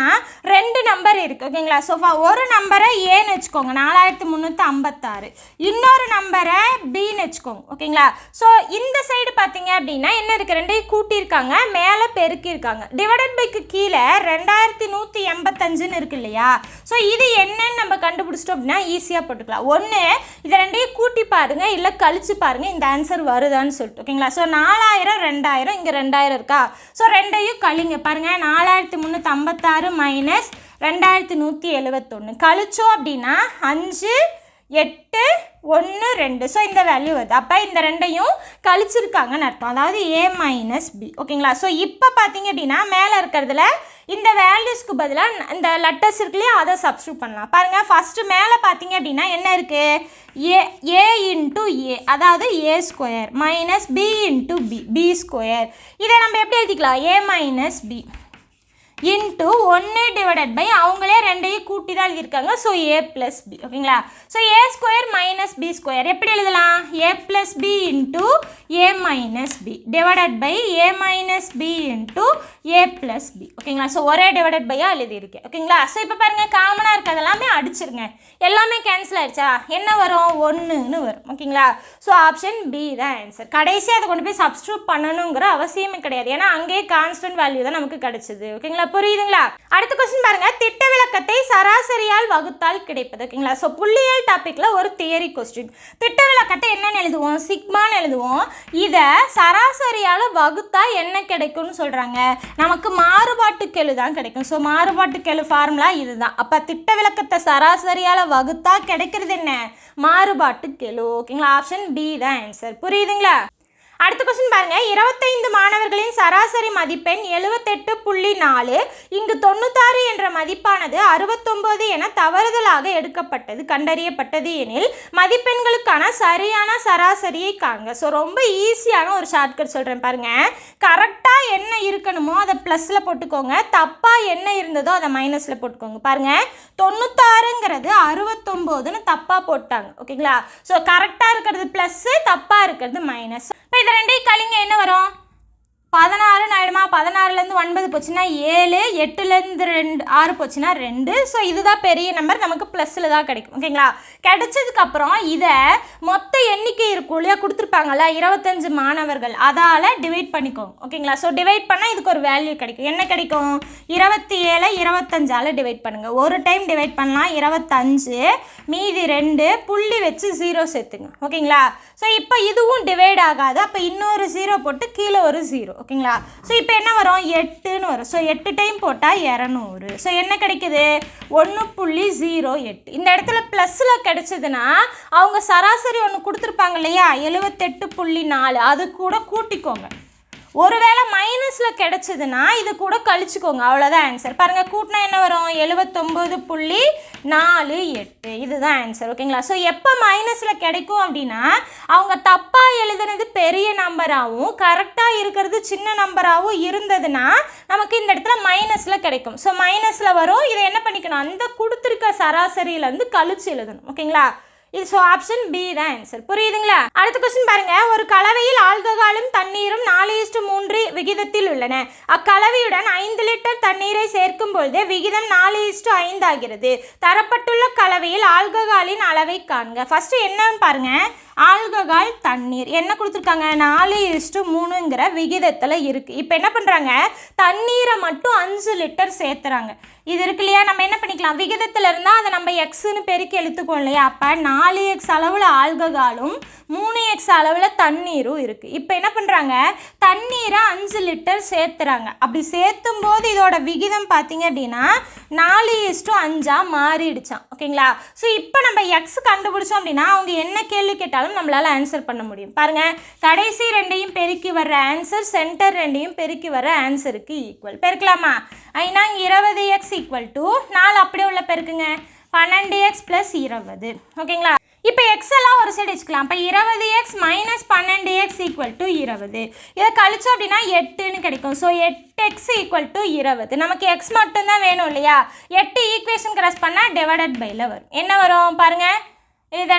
2 நம்பர் இருக்குது. ஓகேங்களா? ஸோ ஒரு நம்பரை ஏன்னு வச்சுக்கோங்க, 4356. இன்னொரு நம்பரை பின்னு வச்சுக்கோங்க. ஓகேங்களா? ஸோ இந்த சைடு பார்த்தீங்க அப்படின்னா என்ன இருக்குது, ரெண்டையும் கூட்டியிருக்காங்க, மேலே பெருக்கியிருக்காங்க. டிவைடட் பைக்கு கீழே 2185ன்னு இருக்கு இல்லையா? ஸோ இது என்னன்னு நம்ம கண்டுபிடிச்சிட்டோம் அப்படின்னா ஈஸியாக போட்டுக்கலாம். ஒன்று, இதை ரெண்டையும் கூட்டி பாருங்கள், இல்லை கழிச்சு பாருங்கள், இந்த ஆன்சர் வருதான்னு சொல்லிட்டு. ஓகேங்களா? ஸோ 4000 2000, இங்கே 2000 இருக்கா? ஸோ ரெண்டையும் கழிங்க. பாருங்கள், 4356 மைனஸ் 2171 கழிச்சோம் அப்படின்னா 5 8 1 2. ஸோ இந்த வேல்யூ வருது. அப்போ இந்த ரெண்டையும் கழிச்சிருக்காங்கன்னு அர்த்தம், அதாவது a மைனஸ் பி. ஓகேங்களா? ஸோ இப்போ பார்த்தீங்க அப்படின்னா மேலே இருக்கிறதுல இந்த வேல்யூஸ்க்கு பதிலாக இந்த லெட்டர்ஸ் இருக்குல்லையா, அதை சப்ஸ்டியூட் பண்ணலாம். பாருங்கள், ஃபஸ்ட்டு மேலே பார்த்தீங்க அப்படின்னா என்ன இருக்குது, a இன்ட்டு ஏ, அதாவது a square minus b into B square. இதை நம்ம எப்படி எழுதிக்கலாம், a minus B into 1 divided by அவங்களே ரெண்டையும் கூட்டி தான் எழுதியிருக்காங்க. So a plus B. ஓகேங்களா? So a square minus B square எப்படி எழுதலாம், a plus B into a minus B divided by a minus B into a plus B. ஓகேங்களா? So ஒரே டிவைடட் பையாக எழுதியிருக்கேன். ஓகேங்களா? ஸோ இப்போ பாருங்கள், காமனாக இருக்கிறது எல்லாமே அடிச்சிருங்க, எல்லாமே கேன்சல் ஆகிடுச்சா, என்ன வரும், 1ன்னு வரும். ஓகேங்களா? ஸோ ஆப்ஷன் பி தான் ஆன்சர். கடைசியாக அதை கொண்டு போய் சப்ஸ்டியூட் பண்ணணுங்கிற அவசியமே கிடையாது, ஏன்னா அங்கேயே கான்ஸ்டன்ட் வேல்யூ தான் நமக்கு கிடைச்சிது. ஓகேங்களா? புரியுதுங்களா? அடுத்த கொஸ்டின் பாருங்க, திட்ட விலக்கத்தை சராசரியால் வகுத்தால் கிடைப்பது. ஓகேங்களா? ஸோ புள்ளியியல் டாபிக்ல ஒரு தியரி கொஸ்டின். திட்ட விலக்கத்தை என்னன்னு எழுதுவோம், சிக்மான்னு எழுதுவோம். இதை சராசரியால் வகுத்தா என்ன கிடைக்கும்னு சொல்றாங்க, நமக்கு மாறுபாட்டு கெழு தான் கிடைக்கும். ஸோ மாறுபாட்டு கெழு ஃபார்முலா இதுதான். அப்போ திட்ட விலக்கத்தை சராசரியால் வகுத்தா கிடைக்கிறது என்ன, மாறுபாட்டு கெழு. ஓகேங்களா? ஆப்ஷன் பி தான் ஆன்சர். புரியுதுங்களா? அடுத்த கொஸ்டின் பாருங்க, 25 மாணவர்களின் சராசரி மதிப்பெண் 78.4. இங்கு 96 என்ற மதிப்பானது 69 என தவறுதலாக எடுக்கப்பட்டது கண்டறியப்பட்டது எனில் மதிப்பெண்களுக்கான சரியான சராசரியை காண்க. ஸோ ரொம்ப ஈஸியான ஒரு ஷார்ட்கட் சொல்கிறேன் பாருங்க. கரெக்டாக என்ன இருக்கணுமோ அதை ப்ளஸில் போட்டுக்கோங்க, தப்பாக என்ன இருந்ததோ அதை மைனஸில் போட்டுக்கோங்க. பாருங்க, 96ங்கிறது 69ன்னு தப்பாக போட்டாங்க. ஓகேங்களா? ஸோ கரெக்டாக இருக்கிறது ப்ளஸ்ஸு, தப்பாக இருக்கிறது மைனஸ். இப்போ இது ரெண்டையும் கழிங்க, என்ன வரும், 16 ஆயிடுமா, 16லேருந்து 9 போச்சுன்னா 7, 8லேருந்து 6 போச்சுன்னா 2. ஸோ இதுதான் பெரிய நம்பர், நமக்கு ப்ளஸில் தான் கிடைக்கும். ஓகேங்களா? கிடைச்சதுக்கப்புறம் இதை மொத்த எண்ணிக்கை இருக்கும் இல்லையா, கொடுத்துருப்பாங்கல்ல 25 மாணவர்கள், அதால் டிவைட் பண்ணிக்கோங்க. ஓகேங்களா? ஸோ டிவைட் பண்ணால் இதுக்கு ஒரு வேல்யூ கிடைக்கும். என்ன கிடைக்கும், 27 25ஆல் டிவைட் பண்ணுங்கள். ஒரு டைம் டிவைட் பண்ணலாம் 25, மீதி 2 புள்ளி வச்சு 0 சேர்த்துங்க. ஓகேங்களா? ஸோ இப்போ இதுவும் டிவைட் ஆகாது, அப்போ இன்னொரு 0 போட்டு கீழே ஒரு 0. ஓகேங்களா? ஸோ இப்போ என்ன வரும், 8ன்னு வரும். ஸோ 8 டைம் போட்டால் 200. ஸோ என்ன கிடைக்குது, 1.08. இந்த இடத்துல ப்ளஸில் கிடைச்சதுன்னா அவங்க சராசரி ஒன்று கொடுத்துருப்பாங்க இல்லையா, 78.4, அது கூட கூட்டிக்கோங்க. ஒருவேளை மைனஸில் கிடைச்சதுன்னா இது கூட கழிச்சுக்கோங்க, அவ்வளோதான் ஆன்சர். பாருங்கள், கூட்டினா என்ன வரும், 79.48. இதுதான் ஆன்சர். ஓகேங்களா? ஸோ எப்போ மைனஸில் கிடைக்கும் அப்படின்னா அவங்க தப்பாக எழுதுனது பெரிய நம்பராகவும் கரெக்டாக இருக்கிறது சின்ன நம்பராகவும் இருந்ததுன்னா நமக்கு இந்த இடத்துல மைனஸில் கிடைக்கும். ஸோ மைனஸில் வரும், இதை என்ன பண்ணிக்கணும், அந்த கொடுத்துருக்க சராசரியிலேருந்து கழிச்சு எழுதணும். ஓகேங்களா? இது ஸோ ஆப்ஷன் பி தான் ஆன்சர். புரியுதுங்களா? அடுத்த கொஸ்டின் பாருங்க, ஒரு கலவையில் ஆல்கஹாலும் தண்ணீரும் 4:3 விகிதத்தில் உள்ளன. அக்கலவையுடன் 5 லிட்டர் தண்ணீரை சேர்க்கும் பொழுது விகிதம் 4:5 ஆகிறது. தரப்பட்டுள்ள கலவையில் ஆல்கஹாலின் அளவை காண்க. ஃபர்ஸ்ட் என்னன்னு பாருங்க, ஆல்கஹால் தண்ணீர் என்ன கொடுத்துருக்காங்க, 4:3ங்கிற விகிதத்தில் இருக்குது. இப்போ என்ன பண்ணுறாங்க, தண்ணீரை மட்டும் 5 லிட்டர் சேர்த்துறாங்க. இது இருக்கு இல்லையா, நம்ம என்ன பண்ணிக்கலாம், விகிதத்தில் இருந்தால் அதை நம்ம எக்ஸ்ன்னு பெருக்கி எழுத்துக்கோம் இல்லையா, அப்போ 4x அளவில் ஆல்கஹாலும் 3x அளவில் தண்ணீரும் இருக்குது. இப்போ என்ன பண்ணுறாங்க, தண்ணீரை 5 லிட்டர் சேர்த்துறாங்க. அப்படி சேர்த்தும் போது இதோட விகிதம் பார்த்தீங்க அப்படின்னா 4:5 மாறிடுச்சான். ஓகேங்களா? ஸோ இப்போ நம்ம எக்ஸ் கண்டுபிடிச்சோம் அப்படின்னா அவங்க என்ன கேள்வி கேட்டாலும் கேட்டாலும் நம்மளால் ஆன்சர் பண்ண முடியும். பாருங்கள், கடைசி ரெண்டையும் பெருக்கி வர்ற ஆன்சர் சென்டர் ரெண்டையும் பெருக்கி வர்ற ஆன்சருக்கு ஈக்குவல். பெருக்கலாமா? ஐநாங்க 20x = 4 அப்படியே உள்ள பெருக்குங்க 12x + 20. ஓகேங்களா? இப்போ எக்ஸ் எல்லாம் ஒரு சைடு வச்சுக்கலாம். இப்போ 20x - 12x = 20. இதை கழிச்சோம் அப்படின்னா 8ன்னு கிடைக்கும். So 8x = 20. நமக்கு எக்ஸ் மட்டும்தான் வேணும் இல்லையா? 8 ஈக்குவேஷன் கிராஸ் பண்ணால் /ல வரும். என்ன வரும் பாருங்கள், இதை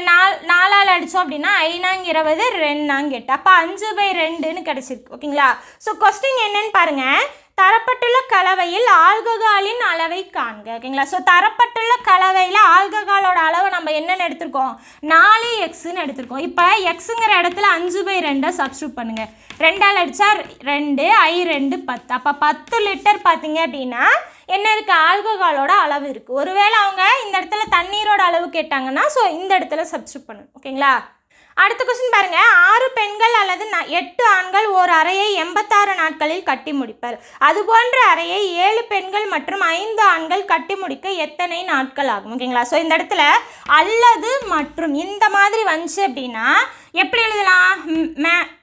4ஆல் அடித்தோம் அப்படின்னா 5 20 2 8. அப்போ 5/2ன்னு கிடச்சிருக்கு. ஓகேங்களா? ஸோ கொஸ்டின் என்னன்னு பாருங்கள், தரப்பட்டுள்ள கலவையில் ஆல்கஹாலின் அளவை காண்க. ஓகேங்களா? ஸோ தரப்பட்டுள்ள கலவையில் ஆல்கஹாலோட அளவை நம்ம என்னென்னு எடுத்திருக்கோம், 4xன்னு எடுத்திருக்கோம். இப்போ எக்ஸுங்கிற இடத்துல 5/2 சப்ஸ்டியூட் பண்ணுங்கள். 2ஆல் அடித்தா 2, I2 10. அப்போ 10 லிட்டர் பார்த்தீங்க அப்படின்னா என்ன இருக்குது, ஆல்கஹாலோட அளவு இருக்குது. ஒருவேளை அவங்க இந்த இடத்துல தண்ணீரோட அளவு கேட்டாங்கன்னா ஸோ இந்த இடத்துல சப்ஸ்டியூட் பண்ணணும். ஓகேங்களா? அடுத்த கொஸ்டின் பாருங்கள், 6 பெண்கள் அல்லது 8 ஆண்கள் ஓர் அறையை 86 நாட்களில் கட்டி முடிப்பர். அதுபோன்ற அறையை 7 பெண்கள் மற்றும் 5 ஆண்கள் கட்டி முடிக்க எத்தனை நாட்கள் ஆகும்? ஓகேங்களா? ஸோ இந்த இடத்துல அல்லது மற்றும் இந்த மாதிரி வந்துச்சு அப்படின்னா எப்படி எழுதலாம்,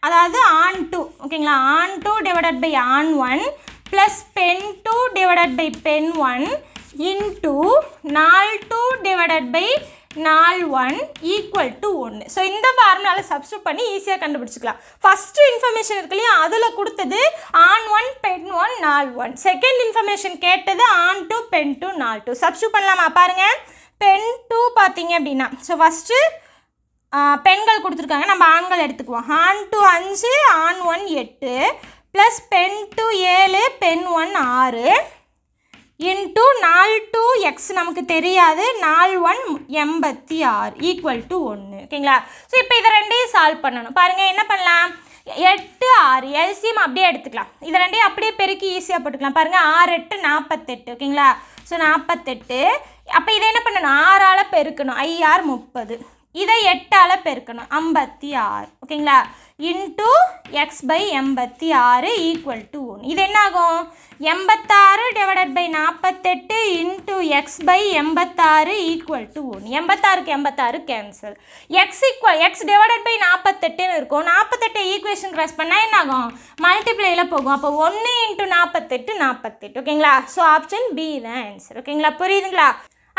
அதாவது ஆன் 2. ஓகேங்களா? ஆன் 2 / ஆன் 1 ப்ளஸ் பென் 2 / பென் 1 இன்டூ நாள் 2 / நாள் 1 = 1. ஸோ இந்த ஃபார்முலாவில் சப்ஸ்டியூட் பண்ணி ஈஸியாக கண்டுபிடிச்சிக்கலாம். ஃபஸ்ட்டு இன்ஃபர்மேஷன் இருக்கு இல்லையா, அதில் கொடுத்தது ஆன் 1 பென் 1 நாள் 1. செகண்ட் இன்ஃபர்மேஷன் கேட்டது ஆன் 2 பென் 2 நாள் 2. சப்ஸ்டியூட் பண்ணலாமா? பாருங்கள், பென் 2 பார்த்தீங்க அப்படின்னா ஸோ ஃபஸ்ட்டு பெண்கள் கொடுத்துருக்காங்க, நம்ம ஆண்கள் எடுத்துக்குவோம். ஆன் 2 5, ஆன் 1 8 ப்ளஸ் பென் 2 7, பென் 1 6 இன்ட்டு நாள் 2 எக்ஸ் நமக்கு தெரியாது, நாள் 1 86 = 1. ஓகேங்களா? ஸோ இப்போ இதை ரெண்டையும் சால்வ் பண்ணணும். பாருங்கள், என்ன பண்ணலாம், 8 6 எல்சிஎம் அப்படியே எடுத்துக்கலாம். இதை ரெண்டையும் அப்படியே பெருக்கி ஈஸியாக போட்டுக்கலாம். பாருங்கள், 6 8 48. ஓகேங்களா? ஸோ 48. அப்போ இதை என்ன பண்ணணும், 6ஆல் பெருக்கணும், IR 30. இதை 8ஆல் பெருக்கணும், 56. ஓகேங்களா? Into x/86 = 1. இது என்ன ஆகும், 86 / 48 இன்ட்டு x/86 = 1. 86க்கு 86 கேன்சல். x / 48ன்னு இருக்கும். 48 ஈக்குவேஷன் கிராஸ் பண்ணால் என்ன ஆகும், மல்டிப்ளையில் போகும். அப்போ 1 × 48 48. ஓகேங்களா? ஸோ ஆப்ஷன் பி தான் ஆன்சர். ஓகேங்களா? புரியுதுங்களா?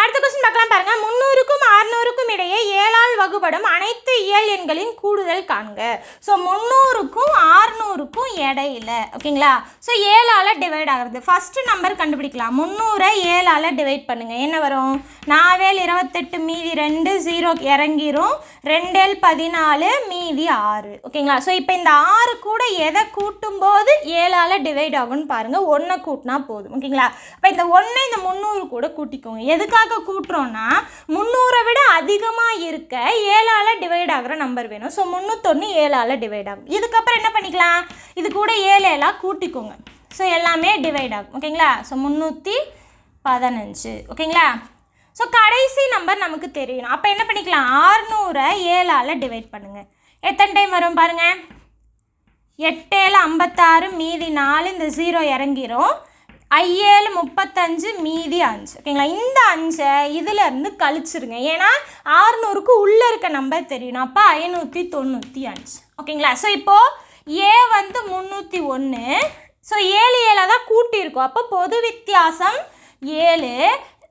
அடுத்த கொஸ்டின் பார்க்கலாம். பாருங்கள், 300க்கும் 600க்கும் இடையே 7ஆல் வகுப்படும் அனைத்து இயல் எண்களின் கூடுதல் காண்க. ஸோ 300க்கும் 600க்கும் இடையில. ஓகேங்களா? ஸோ 7ஆல் டிவைட் ஆகிறது. ஃபஸ்ட்டு நம்பர் கண்டுபிடிக்கலாம். 300 7ஆல் டிவைட் பண்ணுங்கள். என்ன வரும், 4 28 மீதி 2 0 இறங்கிரும், 2 14 மீதி 6. ஓகேங்களா? ஸோ இப்போ இந்த 6 கூட எதை கூட்டும்போது 7ஆல் டிவைட் ஆகும்னு பாருங்கள். 1 கூட்டினா போதும். ஓகேங்களா? இப்போ இந்த 1 இந்த 300 கூட கூட்டிக்கோங்க. எதுக்காக கூட்டுறோம்னா 300 விட அதிகமாக இருக்க 7ஆல் டிவைட் ஆகிற நம்பர் வேணும். ஸோ 301 7ஆல் டிவைட் ஆகும். இதுக்கப்புறம் என்ன பண்ணிக்கலாம், இது கூட 7 கூட்டிக்கோங்க. ஸோ எல்லாமே டிவைட் ஆகும். ஓகேங்களா? ஸோ 315. ஓகேங்களா? ஸோ கடைசி நம்பர் நமக்கு தெரியணும். அப்போ என்ன பண்ணிக்கலாம், 600 7ஆல் டிவைட் பண்ணுங்கள். எத்தனை டைம் வரும் பாருங்கள், 8 7 56 மீதி 4, இந்த 0 இறங்கிரும், 7 35 மீதி 5. ஓகேங்களா? இந்த 5 இதிலேருந்து கழிச்சிருங்க. ஏன்னா 600க்கு உள்ளே இருக்க நம்பர் தெரியணும். அப்போ 595. ஓகேங்களா? ஸோ இப்போது ஏ வந்து 301. ஸோ 7 7 தான் கூட்டியிருக்கோம். அப்போ பொது வித்தியாசம் 7,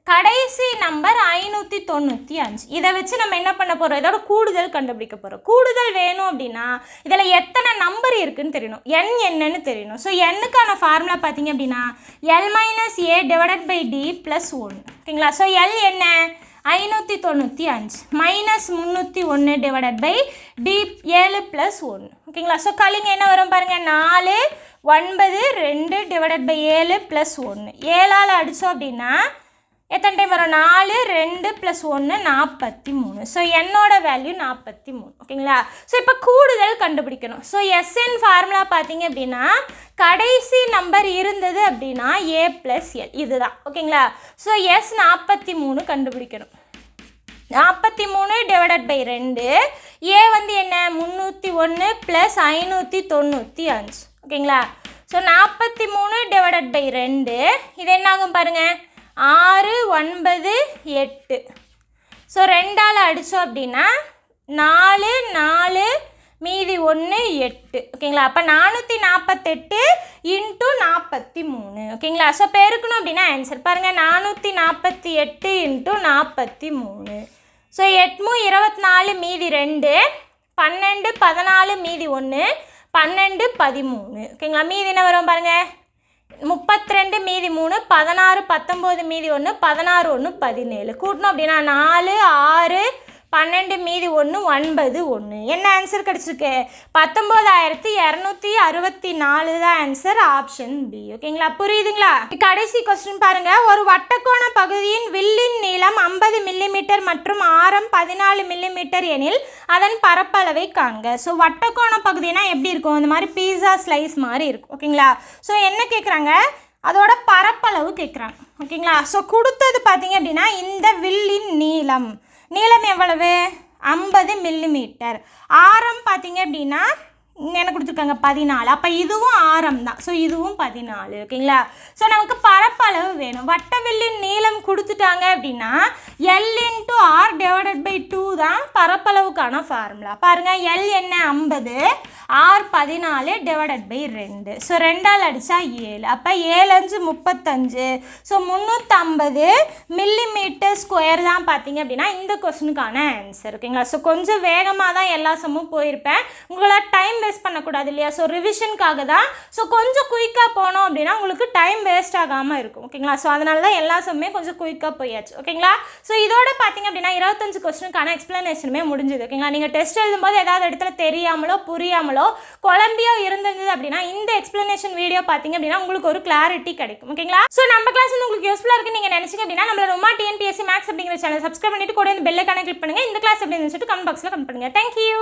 கடைசி நம்பர் 595. இதை வச்சு நம்ம என்ன பண்ண போகிறோம், இதோட கூடுதல் கண்டுபிடிக்க போகிறோம். கூடுதல் வேணும் அப்படின்னா இதில் எத்தனை நம்பர் இருக்குதுன்னு தெரியணும், n என்னன்னு தெரியணும். ஸோ என்னுக்கான ஃபார்முலா பார்த்தீங்க அப்படின்னா L - A / D + 1. ஓகேங்களா? ஸோ L என்ன, 595 மைனஸ் 301 / D 7 + 1. ஓகேங்களா? ஸோ கழிங்க, என்ன வரும் பாருங்கள், 4 9 2 / 7 + 1. 7ஆல் அடித்தோம் அப்படின்னா எத்தனை டைம் வரும், 4 2 + 1 43. ஸோ என்னோட வேல்யூ 43. ஓகேங்களா? ஸோ இப்போ கூடுதல் கண்டுபிடிக்கணும். ஸோ எஸ்என் ஃபார்முலா பார்த்தீங்க அப்படின்னா கடைசி நம்பர் இருந்தது அப்படின்னா A + L இதுதான். ஓகேங்களா? ஸோ S 43 கண்டுபிடிக்கணும். 43 / 2. A வந்து என்ன, 301 + 595. ஓகேங்களா? ஸோ 43 / 2. இது என்ன ஆகும் பாருங்கள், 6 9 8. ஸோ 2ஆல் அடித்தோம் அப்படின்னா 4 4 மீதி 1 8 ஓகேங்களா. அப்போ 448 இன்ட்டு 43 ஓகேங்களா. ஸோ பெருக்கணும் அப்படின்னா ஆன்சர் பாருங்கள் 448 இன்ட்டு 43. ஸோ 8 24 மீதி 2 12 14 மீதி 1 12 13 ஓகேங்களா. மீதி என்ன வரும் பாருங்கள் 32 மீதி 3 16 19 மீதி 1 16 1 17 கூட்டணும் அப்படின்னா 4 6 12 மீதி 1 9 1 என்ன ஆன்சர் கிடச்சிருக்கு 19264 தான் ஆன்சர் ஆப்ஷன் பி ஓகேங்களா. புரியுதுங்களா. கடைசி கொஸ்டின் பாருங்க. ஒரு வட்டக்கோண பகுதியின் வில்லின் நீளம் 50 மில்லிமீட்டர் மற்றும் ஆரம் 14 மில்லிமீட்டர் எனில் அதன் பரப்பளவை காண்க. ஸோ வட்டக்கோண பகுதினா எப்படி இருக்கும் இந்த மாதிரி பீஸா ஸ்லைஸ் மாதிரி இருக்கும் ஓகேங்களா. ஸோ என்ன கேட்குறாங்க அதோட பரப்பளவு கேட்குறாங்க ஓகேங்களா. ஸோ கொடுத்தது பார்த்தீங்க அப்படின்னா இந்த வில்லின் நீளம் எவ்வளவு 50 மில்லிமீட்டர். ஆரம் பார்த்தீங்க அப்படின்னா என்ன கொடுத்துருக்காங்க 14. அப்போ இதுவும் ஆரம் தான். ஸோ இதுவும் 14 ஓகேங்களா. ஸோ நமக்கு பரப்பளவு வேணும். வட்டவில்லின் நீளம் கொடுத்துட்டாங்க அப்படின்னா L into R divided by 2 தான் பரப்பளவுக்கான ஃபார்முலா. பாருங்கள் L என்ன 50 R 14 டிவைடட் பை 2. ஸோ 2ஆல் அடித்தா 7. அப்போ 7 5 35. ஸோ 350 மில்லிமீட்டர் ஸ்கொயர் தான் பார்த்தீங்க அப்படின்னா இந்த கொஸ்டினுக்கான ஆன்சர் ஓகேங்களா. ஸோ கொஞ்சம் வேகமாக தான் எல்லா சம்மும் போயிருப்பேன். உங்களை டைம் வேஸ்ட் பண்ணக்கூடாது இல்லையா. ஸோ ரிவிஷனுக்காக தான். ஸோ கொஞ்சம் குயிக்காக போனோம் அப்படின்னா உங்களுக்கு டைம் வேஸ்ட் ஆகாமல் இருக்கும் ஓகேங்களா. ஸோ அதனால தான் எல்லா சம்மே கொஞ்சம் குயிக்காக போயாச்சு ஓகேங்களா. ஸோ இதோட பார்த்தீங்க அப்படின்னா 25 கொஸ்டினுக்கான எக்ஸ்ப்ளனேஷனுமே முடிஞ்சுது ஓகேங்களா. நீங்கள் டெஸ்ட் எழுதும்போது ஏதாவது இடத்துல தெரியாமலோ புரியாமலோ குழம்பியோ இருந்தது அப்படின்னா இந்த எக்ஸ்ப்ளனேஷன் வீடியோ பார்த்தீங்க அப்படின்னா உங்களுக்கு ஒரு கிளாரிட்டி கிடைக்கும் ஓகேங்களா. ஸோ நம்ம கிளாஸ் வந்து உங்களுக்கு யூஸ்ஃபுல்லாக இருக்குன்னு நீங்கள் நினச்சிங்க அப்படின்னா நம்மளோட உமா TNPSC மேக்ஸ் அப்படிங்கிற சேனல் சப்ஸ்கிரைப் பண்ணிட்டு கூட இந்த பெல் ஐகானை கிளிக் பண்ணுங்கள். இந்த கிளாஸ் எப்படி இருந்துச்சு கமெண்ட் பாக்ஸில் கமெண்ட் பண்ணுங்கள். தேங்க்யூ.